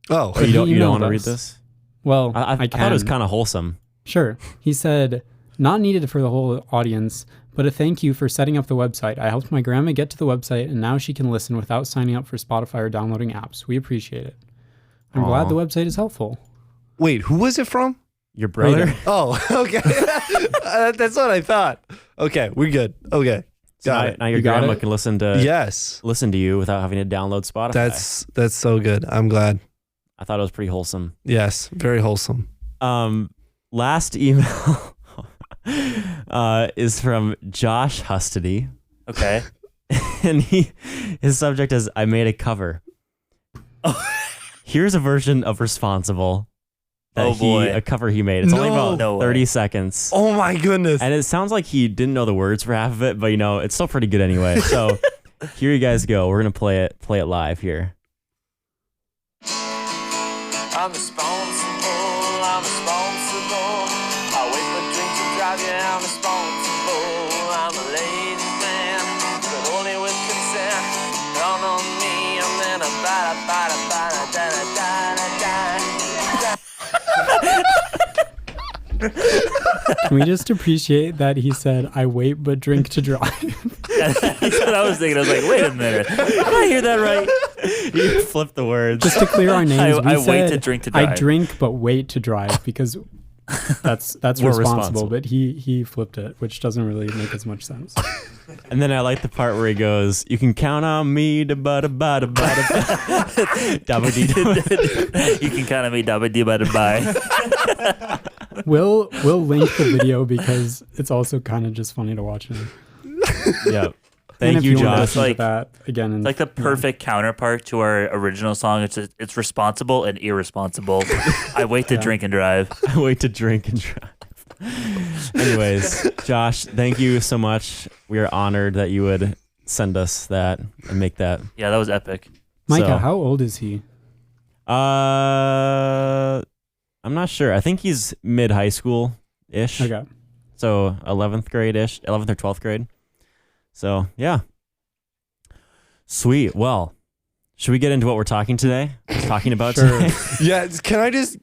Oh. You don't emailed want to read us. this? Well, I thought it was kind of wholesome. Sure. He said, not needed for the whole audience, but a thank you for setting up the website. I helped my grandma get to the website, and now she can listen without signing up for Spotify or downloading apps. We appreciate it. I'm glad Aw. the website is helpful. Wait, who was it from? Your brother. Oh, okay. That's what I thought. Okay, we're good. Okay, So got now, it. now your You got grandma it? can listen to Yes, you without having to download Spotify. that's so good. I'm glad. I thought it was pretty wholesome. Yes, very wholesome. Last email is from Josh Hustody, Okay. and his subject is I made a cover. Here's a version of Responsible. Oh, boy. A cover he made. It's only about No way. 30 seconds. Oh my goodness. And it sounds like he didn't know the words for half of it, but it's still pretty good anyway. So here you guys go. We're gonna play it live here. I'm responsible, I wait for drinks to drive, yeah, I'm responsible. I'm a ladies' man, but only with consent. Count on me, and then a Can we just appreciate that he said, I wait but drink to drive? That's what I was thinking. I was like, wait a minute. Did I hear that right? You flipped the words. Just to clear our names, I we wait said, to drink to drive. I drink but wait to drive because that's We're responsible, responsible. but he flipped it, which doesn't really make as much sense. And then I like the part where he goes, "You can count on me to bada bada bada dabba dee dabba." You can count on me, dabba dee bada bye. We'll link the video because it's also kind of just funny to watch him. Yep. And Thank if you, want to Josh. listen to Like- that again. It's like the perfect counterpart to our original song. It's responsible and irresponsible. I wait to drink and drive. I wait to drink and drive. Anyways, Josh, thank you so much. We are honored that you would send us that and make that. Yeah, that was epic. Micah, So- how old is he? I'm not sure. I think he's mid high school ish. Okay. So 11th grade ish, 11th or 12th grade. So yeah. Sweet. Well, should we get into what we're talking about Sure. today? Yeah, can I just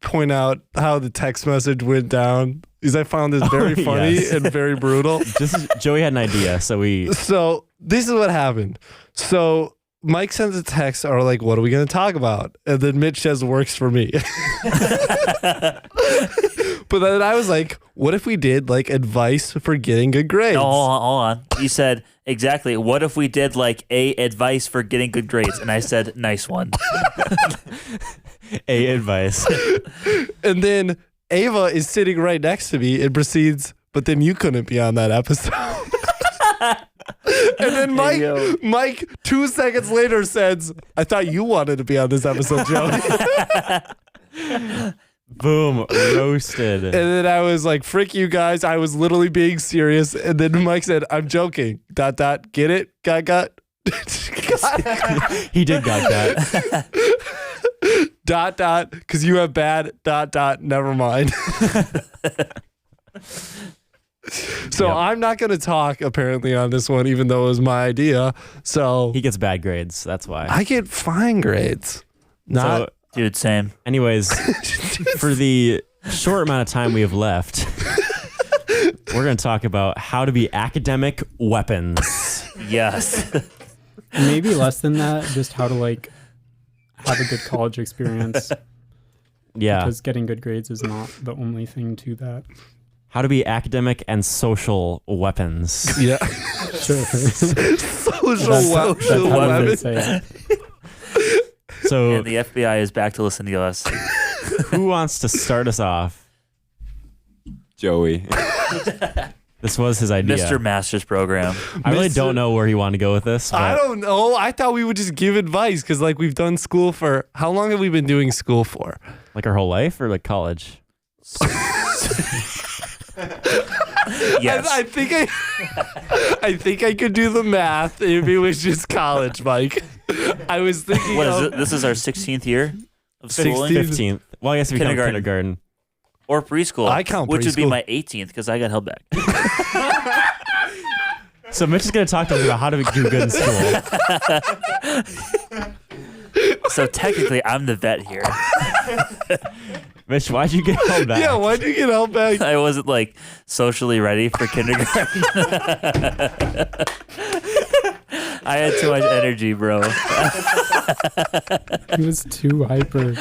point out how the text message went down? Because I found this very funny yes. and very brutal. Joey had an idea, so we So this is what happened. So Mike sends a text, or like, what are we going to talk about? And then Mitch says, works for me. But then I was like, what if we did like advice for getting good grades? No, hold on. You said exactly. What if we did like advice for getting good grades? And I said, nice one. advice. And then Ava is sitting right next to me and proceeds, but then you couldn't be on that episode. And then Mike 2 seconds later says, I thought you wanted to be on this episode, Joey. Boom, roasted. And then I was like, frick you guys. I was literally being serious. And then Mike said, I'm joking. ... Get it? Got. He did got that. Because you have bad ... Never mind. So Yep. I'm not going to talk apparently on this one, even though it was my idea. So He gets bad grades. That's why. I get fine grades. Not. Dude, same. Anyways, for the short amount of time we have left, we're going to talk about how to be academic weapons. Yes. Maybe less than that, just how to like have a good college experience. Yeah. Because getting good grades is not the only thing to that. How to be academic and social weapons. Yeah. Sure. Social That's how weapon. they say it. So And the FBI is back to listen to us. who wants to start us off? Joey. This was his idea. Mr. Master's Program. I really Mr. don't know where he wanted to go with this. I But don't know. I thought we would just give advice because, like, we've done school for how long have we been doing school for? like our whole life or like college? Yes. I think I could do the math if it was just college, Mike. I was thinking. What is of, it? This is our 16th year of schooling 15th. Well, I guess if you count Kindergarten. kindergarten. or preschool. I count which would be preschool. my 18th because I got held back. So Mitch is going to talk to us about how to do good in school. So technically, I'm the vet here. Mitch, why'd you get held back? Yeah, why'd you get held back? I wasn't like socially ready for kindergarten. I had too much energy, bro. He was too hyper.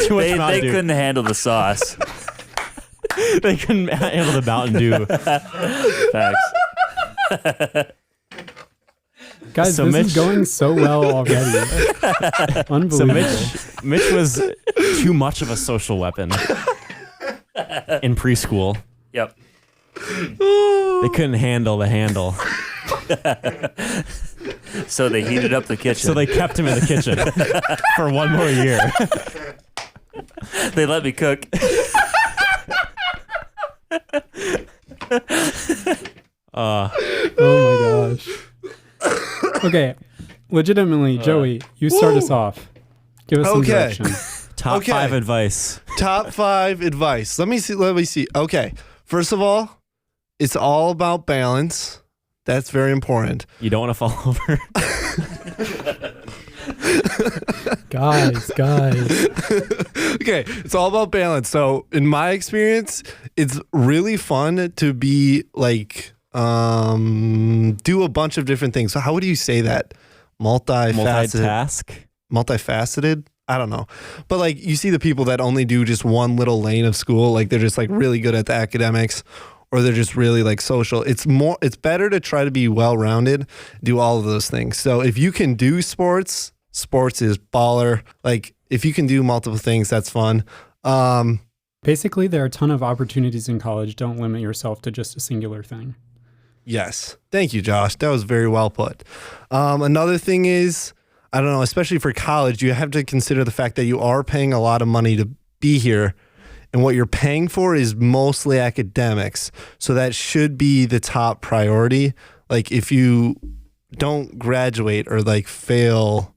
Too much They Mountain Dew. couldn't handle the sauce. They couldn't handle the Mountain Dew. Facts. Guys, So this Mitch- is going so well already. Unbelievable. So Mitch was too much of a social weapon in preschool. Yep. They couldn't handle the handle, So they heated up the kitchen. so they kept him in the kitchen for one more year. They let me cook. Oh my gosh. Okay, legitimately, Joey, you start us off. Give us some Okay. direction. Top Okay. 5 advice. Top 5 advice. Let me see. Okay. First of all, it's all about balance. That's very important. You don't want to fall over. Guys. Okay, it's all about balance. So, in my experience, it's really fun to be like do a bunch of different things. So, how would you say that? Multitask. Multifaceted? I don't know. But like you see the people that only do just one little lane of school, like they're just like really good at the academics or they're just really like social. It's better to try to be well-rounded, do all of those things. So if you can do sports is baller. Like if you can do multiple things, that's fun. Basically, there are a ton of opportunities in college. Don't limit yourself to just a singular thing. Yes. Thank you, Josh. That was very well put. Another thing is, I don't know, especially for college, you have to consider the fact that you are paying a lot of money to be here. And what you're paying for is mostly academics. So that should be the top priority. Like if you don't graduate or like fail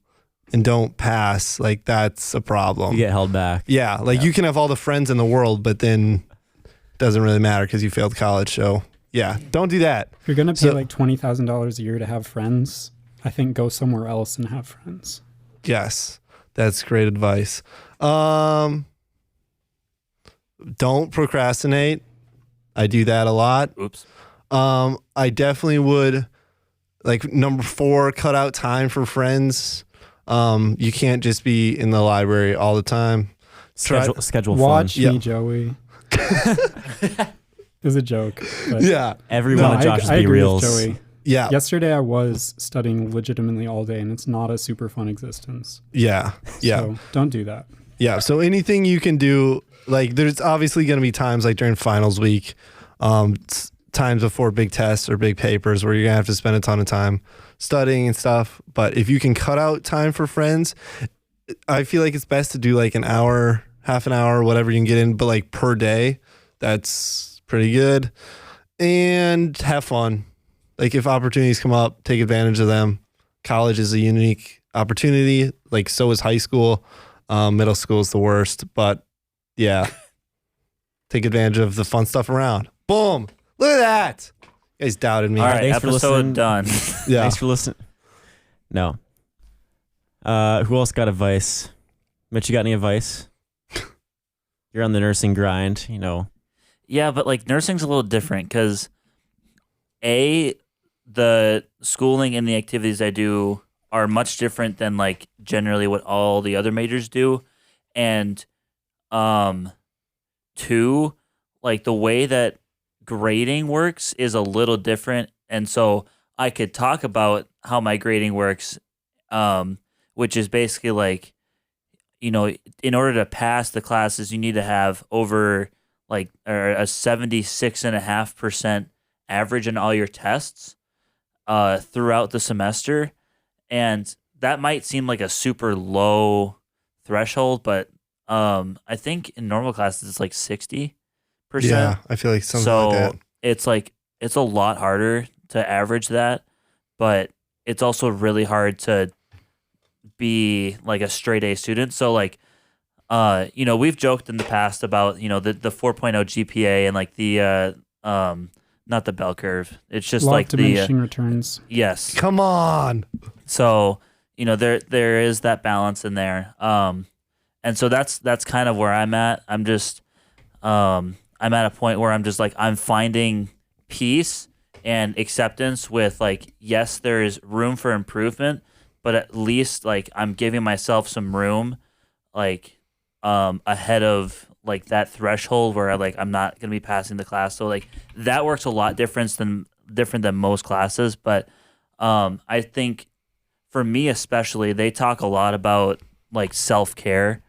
and don't pass, like that's a problem. You get held back. Yeah. Like you can have all the friends in the world, but then it doesn't really matter because you failed college. So yeah, don't do that. If you're gonna pay So- like $20,000 a year to have friends, I think go somewhere else and have friends. Yes, that's great advice. Don't procrastinate. I do that a lot. Oops. I definitely would, like number 4, cut out time for friends. You can't just be in the library all the time. Schedule Watch fun. Yeah. me, Joey. It was a joke. But Yeah, Every No, one of Josh's I agree B-reels. with Joey. yeah, Yesterday I was studying legitimately all day, and it's not a super fun existence. yeah, yeah. So don't do that. Yeah. So anything you can do, like there's obviously going to be times like during finals week, times before big tests or big papers where you're going to have to spend a ton of time studying and stuff. But if you can cut out time for friends, I feel like it's best to do like an hour, half an hour, whatever you can get in, but like per day, that's pretty good. And have fun. Like if opportunities come up, take advantage of them. College is a unique opportunity. Like so is high school. Middle school is the worst, but yeah, take advantage of the fun stuff around. Boom! Look at that. You guys doubted me. All right, Thanks for episode listening. done. Yeah. Thanks for listening. No. Who else got advice? Mitch, you got any advice? You're on the nursing grind, you know. Yeah, but like nursing's a little different because the schooling and the activities I do are much different than like generally what all the other majors do. And 2, like the way that grading works is a little different. And so I could talk about how my grading works, which is basically like, you know, in order to pass the classes, you need to have over like a 76.5% average in all your tests throughout the semester. And that might seem like a super low threshold, but I think in normal classes it's like 60%. Yeah, I feel like something So like that. it's a lot harder to average that, but it's also really hard to be like a straight A student. So like, you know, we've joked in the past about, you know, the 4.0 GPA and like the not the bell curve. It's just Law like of diminishing returns. yes. Come on. So, you know, there is that balance in there. And so that's kind of where I'm at. I'm just I'm at a point where I'm just like I'm finding peace and acceptance with like, yes, there is room for improvement, but at least like I'm giving myself some room like ahead of like that threshold where like I'm not gonna be passing the class. So like that works a lot different than most classes. But I think for me especially, they talk a lot about like self-care,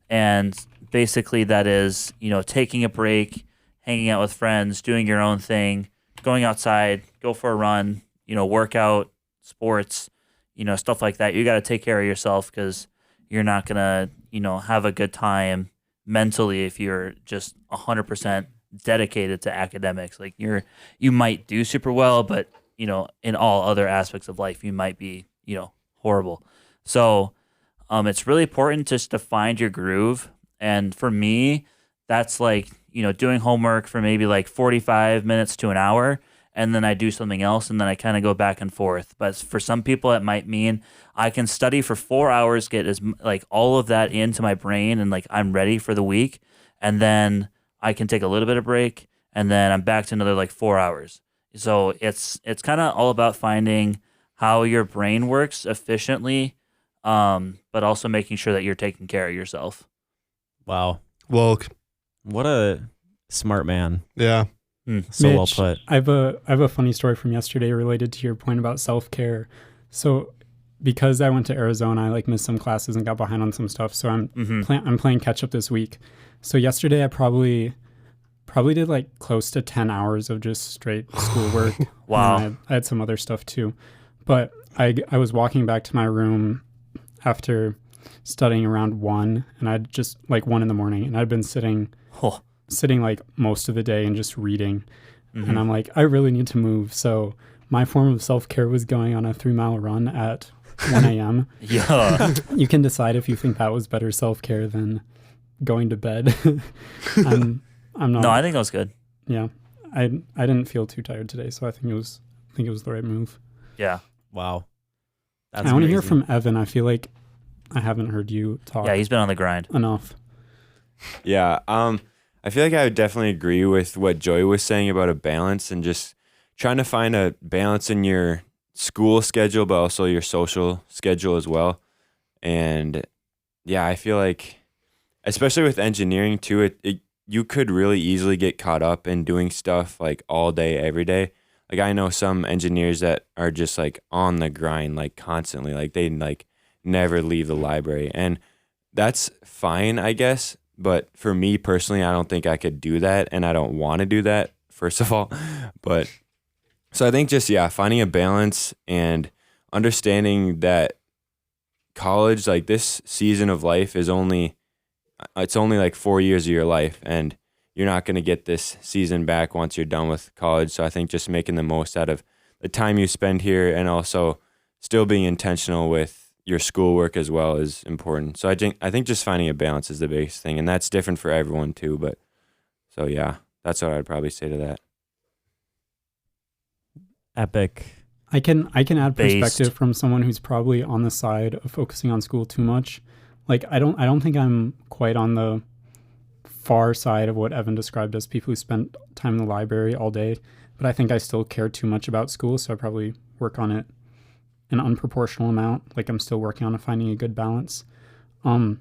and basically that is, you know, taking a break, hanging out with friends, doing your own thing, going outside, go for a run, you know, workout, sports, you know, stuff like that. You got to take care of yourself because you're not going to, you know, have a good time mentally if you're just 100% dedicated to academics. Like you might do super well, but, you know, in all other aspects of life, you might be, you know, horrible. So it's really important just to find your groove. And for me, that's like, you know, doing homework for maybe like 45 minutes to an hour, and then I do something else, and then I kind of go back and forth. But for some people, it might mean I can study for 4 hours, get like all of that into my brain, and like I'm ready for the week, and then I can take a little bit of break, and then I'm back to another like 4 hours. So it's kind of all about finding how your brain works efficiently, but also making sure that you're taking care of yourself. Wow. Woke. What a smart man. Yeah. So well Mitch, put. I have a funny story from yesterday related to your point about self-care. So because I went to Arizona, I like missed some classes and got behind on some stuff. So I'm playing catch up this week. So yesterday I probably did like close to 10 hours of just straight schoolwork. Wow. And I had some other stuff too. But I was walking back to my room after studying around 1, and I'd just like 1 a.m, and I'd been sitting like most of the day and just reading. And I'm like, I really need to move. So my form of self-care was going on a 3-mile run at 1 a.m. Yeah. You can decide if you think that was better self-care than going to bed. I'm not. No, I think that was good. Yeah. I didn't feel too tired today, so I think it was the right move. Yeah. Wow. I want to hear from Evan. I feel like I haven't heard you talk Yeah, he's been on the grind. enough. Yeah. I feel like I would definitely agree with what Joey was saying about a balance and just trying to find a balance in your school schedule, but also your social schedule as well. And yeah, I feel like, especially with engineering too, you could really easily get caught up in doing stuff like all day, every day. Like I know some engineers that are just like on the grind, like constantly, like they like never leave the library, and that's fine, I guess. But for me personally, I don't think I could do that, and I don't want to do that, first of all. But so I think just, yeah, finding a balance and understanding that college, like this season of life it's only like 4 years of your life, and you're not going to get this season back once you're done with college. So I think just making the most out of the time you spend here, and also still being intentional with your schoolwork as well is important. So I think just finding a balance is the biggest thing, and that's different for everyone too. But so yeah, that's what I'd probably say to that. Epic. I can add Based. perspective from someone who's probably on the side of focusing on school too much. Like I don't think I'm quite on the far side of what Evan described as people who spend time in the library all day, but I think I still care too much about school, so I probably work on it an unproportional amount. Like I'm still working on finding a good balance. And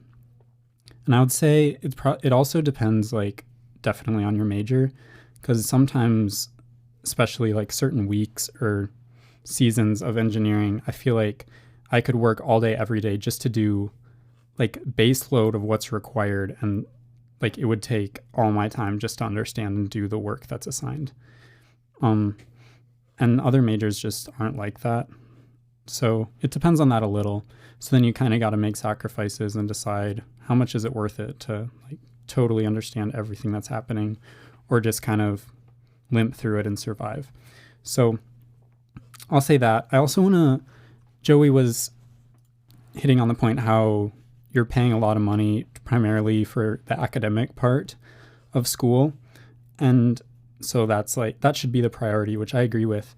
I would say it also depends, like definitely on your major, because sometimes, especially like certain weeks or seasons of engineering, I feel like I could work all day every day just to do like base load of what's required, and like it would take all my time just to understand and do the work that's assigned. And other majors just aren't like that. So it depends on that a little. So then you kind of got to make sacrifices and decide how much is it worth it to like totally understand everything that's happening, or just kind of limp through it and survive. So I'll say that. I also want to, Joey was hitting on the point how you're paying a lot of money primarily for the academic part of school. And so that's like, that should be the priority, which I agree with.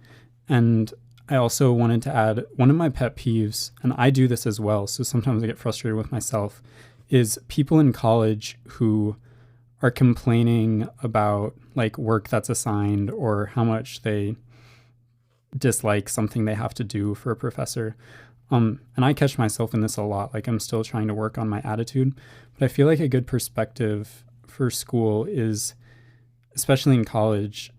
And I also wanted to add one of my pet peeves, and I do this as well, so sometimes I get frustrated with myself, is people in college who are complaining about like work that's assigned or how much they dislike something they have to do for a professor. And I catch myself in this a lot. Like I'm still trying to work on my attitude, but I feel like a good perspective for school is, especially in college,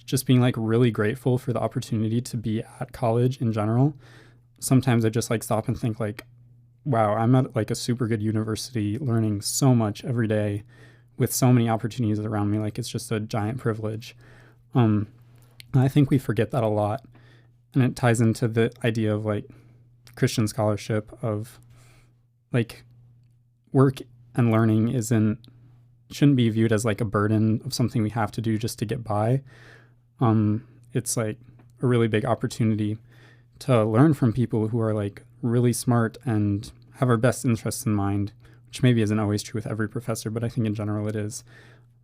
just being like really grateful for the opportunity to be at college in general. Sometimes I just like stop and think like, wow, I'm at like a super good university learning so much every day with so many opportunities around me. Like it's just a giant privilege. And I think we forget that a lot. And it ties into the idea of like Christian scholarship of like work and learning shouldn't be viewed as like a burden of something we have to do just to get by. It's like a really big opportunity to learn from people who are like really smart and have our best interests in mind, which maybe isn't always true with every professor, but I think in general it is.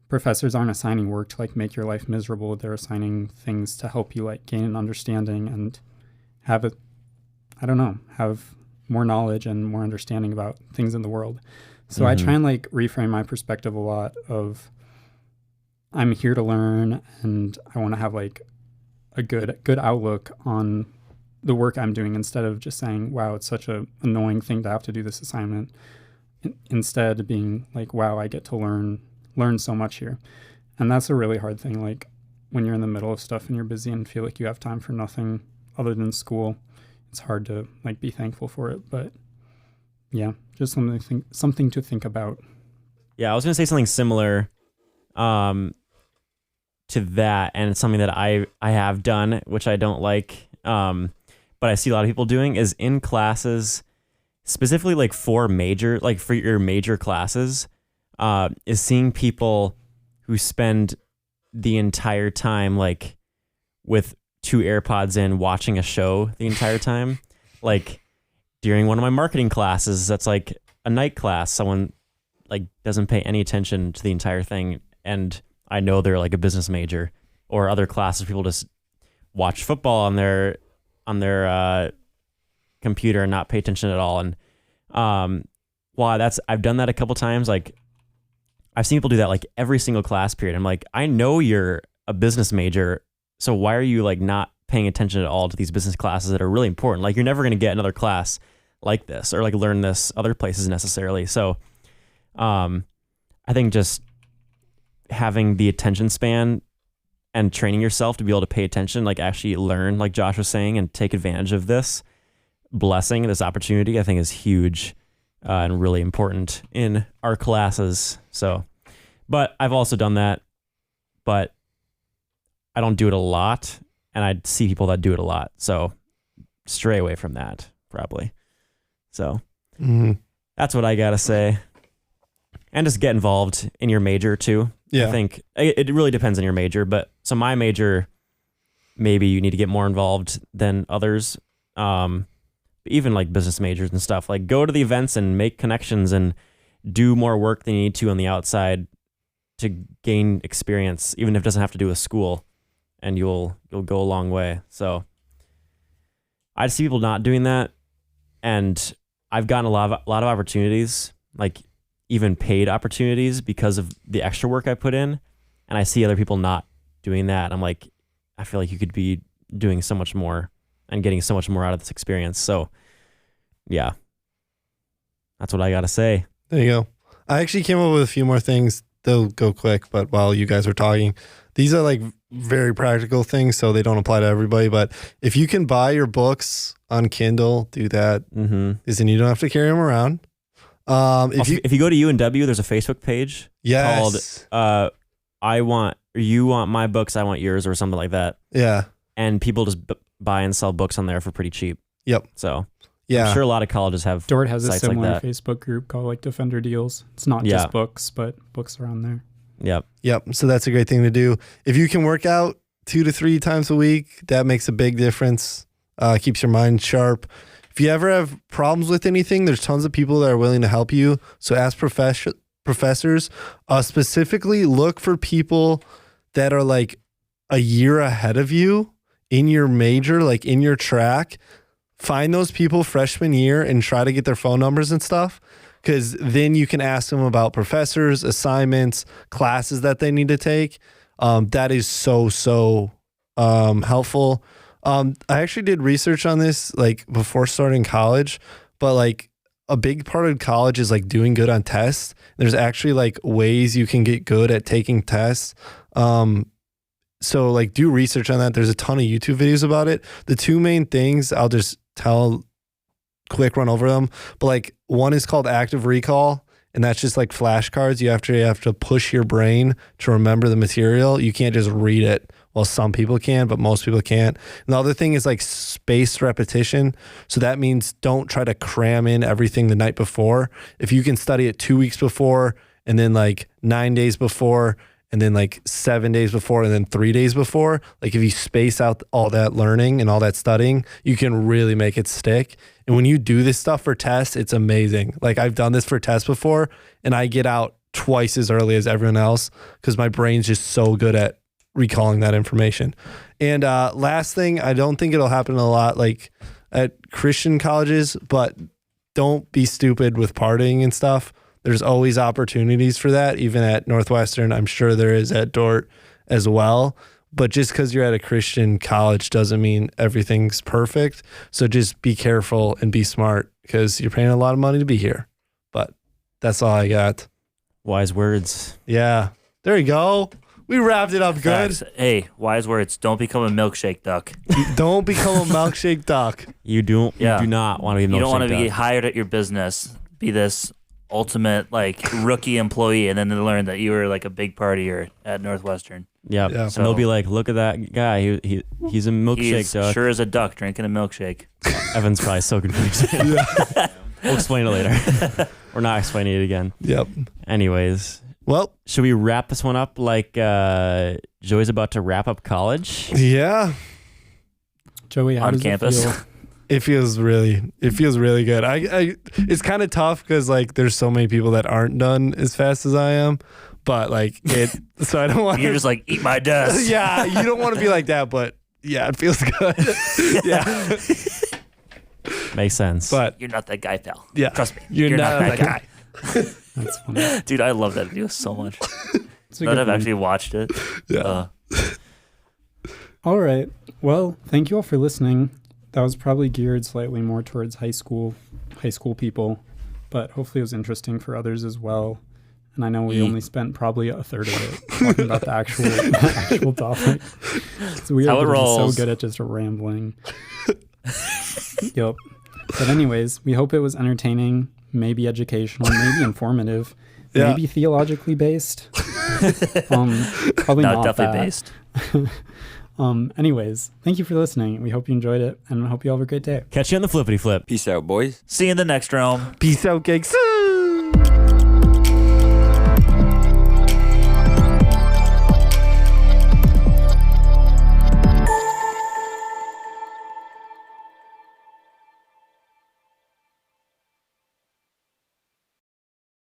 Professors aren't assigning work to like make your life miserable. They're assigning things to help you like gain an understanding and have more knowledge and more understanding about things in the world. So I try and like reframe my perspective a lot of I'm here to learn and I want to have like a good outlook on the work I'm doing instead of just saying, wow, it's such a annoying thing to have to do this assignment. Instead being like, wow, I get to learn so much here. And that's a really hard thing. Like when you're in the middle of stuff and you're busy and feel like you have time for nothing other than school, it's hard to like be thankful for it. But yeah, just something to think about. Yeah, I was going to say something similar to that, and it's something that I have done, which I don't like, but I see a lot of people doing, is in classes, specifically like for your major classes, is seeing people who spend the entire time like with 2 AirPods in watching a show the entire time. Like during one of my marketing classes, that's like a night class, someone like doesn't pay any attention to the entire thing, and I know they're like a business major. Or other classes, people just watch football on their computer and not pay attention at all. And I've done that a couple times. Like I've seen people do that like every single class period. I'm like, I know you're a business major, so why are you like not paying attention at all to these business classes that are really important? Like you're never going to get another class like this or like learn this other places necessarily. So I think just having the attention span and training yourself to be able to pay attention, like actually learn, like Josh was saying, and take advantage of this blessing, this opportunity, I think is huge and really important in our classes. So, but I've also done that, but I don't do it a lot, and I see people that do it a lot. So stray away from that probably. So that's what I got to say. And just get involved in your major too. Yeah. I think it really depends on your major, but so my major, maybe you need to get more involved than others. Even like business majors and stuff, like go to the events and make connections and do more work than you need to on the outside to gain experience, even if it doesn't have to do with school, and you'll go a long way. So I see people not doing that, and I've gotten a lot of opportunities, like even paid opportunities, because of the extra work I put in, and I see other people not doing that. I'm like, I feel like you could be doing so much more and getting so much more out of this experience. So yeah, that's what I got to say. There you go. I actually came up with a few more things. They'll go quick, but while you guys are talking, these are like very practical things, so they don't apply to everybody. But if you can buy your books on Kindle, do that. Because then you don't have to carry them around. If you go to UNW, there's a Facebook page called you want my books, I want yours, or something like that. Yeah. And people just buy and sell books on there for pretty cheap. Yep. So yeah, I'm sure a lot of colleges have. Dort has a similar like Facebook group called like Defender Deals. It's not just books, but books are on there. Yep. So that's a great thing to do. If you can work out 2 to 3 times a week, that makes a big difference. Keeps your mind sharp. If you ever have problems with anything, there's tons of people that are willing to help you. So ask professors. Specifically, look for people that are like a year ahead of you in your major, like in your track. Find those people freshman year and try to get their phone numbers and stuff, because then you can ask them about professors, assignments, classes that they need to take. That is so helpful. I actually did research on this like before starting college, but like a big part of college is like doing good on tests. There's actually like ways you can get good at taking tests. So like do research on that. There's a ton of YouTube videos about it. The two main things I'll just quick run over them. But like one is called active recall. And that's just like flashcards. You have to push your brain to remember the material. You can't just read it. Well, some people can, but most people can't. And the other thing is like spaced repetition. So that means don't try to cram in everything the night before. If you can study it 2 weeks before and then like 9 days before and then like 7 days before and then 3 days before, like if you space out all that learning and all that studying, you can really make it stick. And when you do this stuff for tests, it's amazing. Like I've done this for tests before and I get out twice as early as everyone else because my brain's just so good at recalling that information. And last thing, I don't think it'll happen a lot like at Christian colleges, but don't be stupid with partying and stuff. There's always opportunities for that, even at Northwestern. I'm sure there is at Dort as well. But just because you're at a Christian college doesn't mean everything's perfect. So just be careful and be smart because you're paying a lot of money to be here. But that's all I got. Wise words. Yeah. There you go. We wrapped it up good. Facts. Hey, wise words. Don't become a milkshake duck. Don't become a milkshake duck. You do not want to be a milkshake You don't want to be duck. hired at your business. Be this ultimate like rookie employee, and then they learn that you were like a big partier at Northwestern. Yep. Yeah. And they'll be like, look at that guy. He's a milkshake He's duck. sure as a duck drinking a milkshake. Evan's probably so confused. We'll explain it later. We're not explaining it again. Yep. Anyways, Well, should we wrap this one up like Joey's about to wrap up college? yeah. Joey, how On does campus. it feel? It feels really good. I it's kind of tough because like there's so many people that aren't done as fast as I am, but like it. So I don't want. You're just like, eat my dust. Yeah, you don't want to be like that, but yeah, it feels good. Yeah, Makes sense. but You're not that guy, pal. yeah, Trust me. You're not that guy. That's funny. Dude, I love that video so much. It's a Now that good I've one. actually watched it. Yeah. All right. Well, thank you all for listening. That was probably geared slightly more towards high school people, but hopefully it was interesting for others as well. And I know we only spent probably a third of it talking about the actual topic. So we How it are so rolls. good at just rambling. Yep. But anyways, we hope it was entertaining, maybe educational, maybe informative, Yeah. maybe theologically based. Probably No, not definitely that. based. Anyways, thank you for listening. We hope you enjoyed it, and I hope you all have a great day. Catch you on the flippity flip. Peace out, boys. See you in the next realm. Peace out, gigs.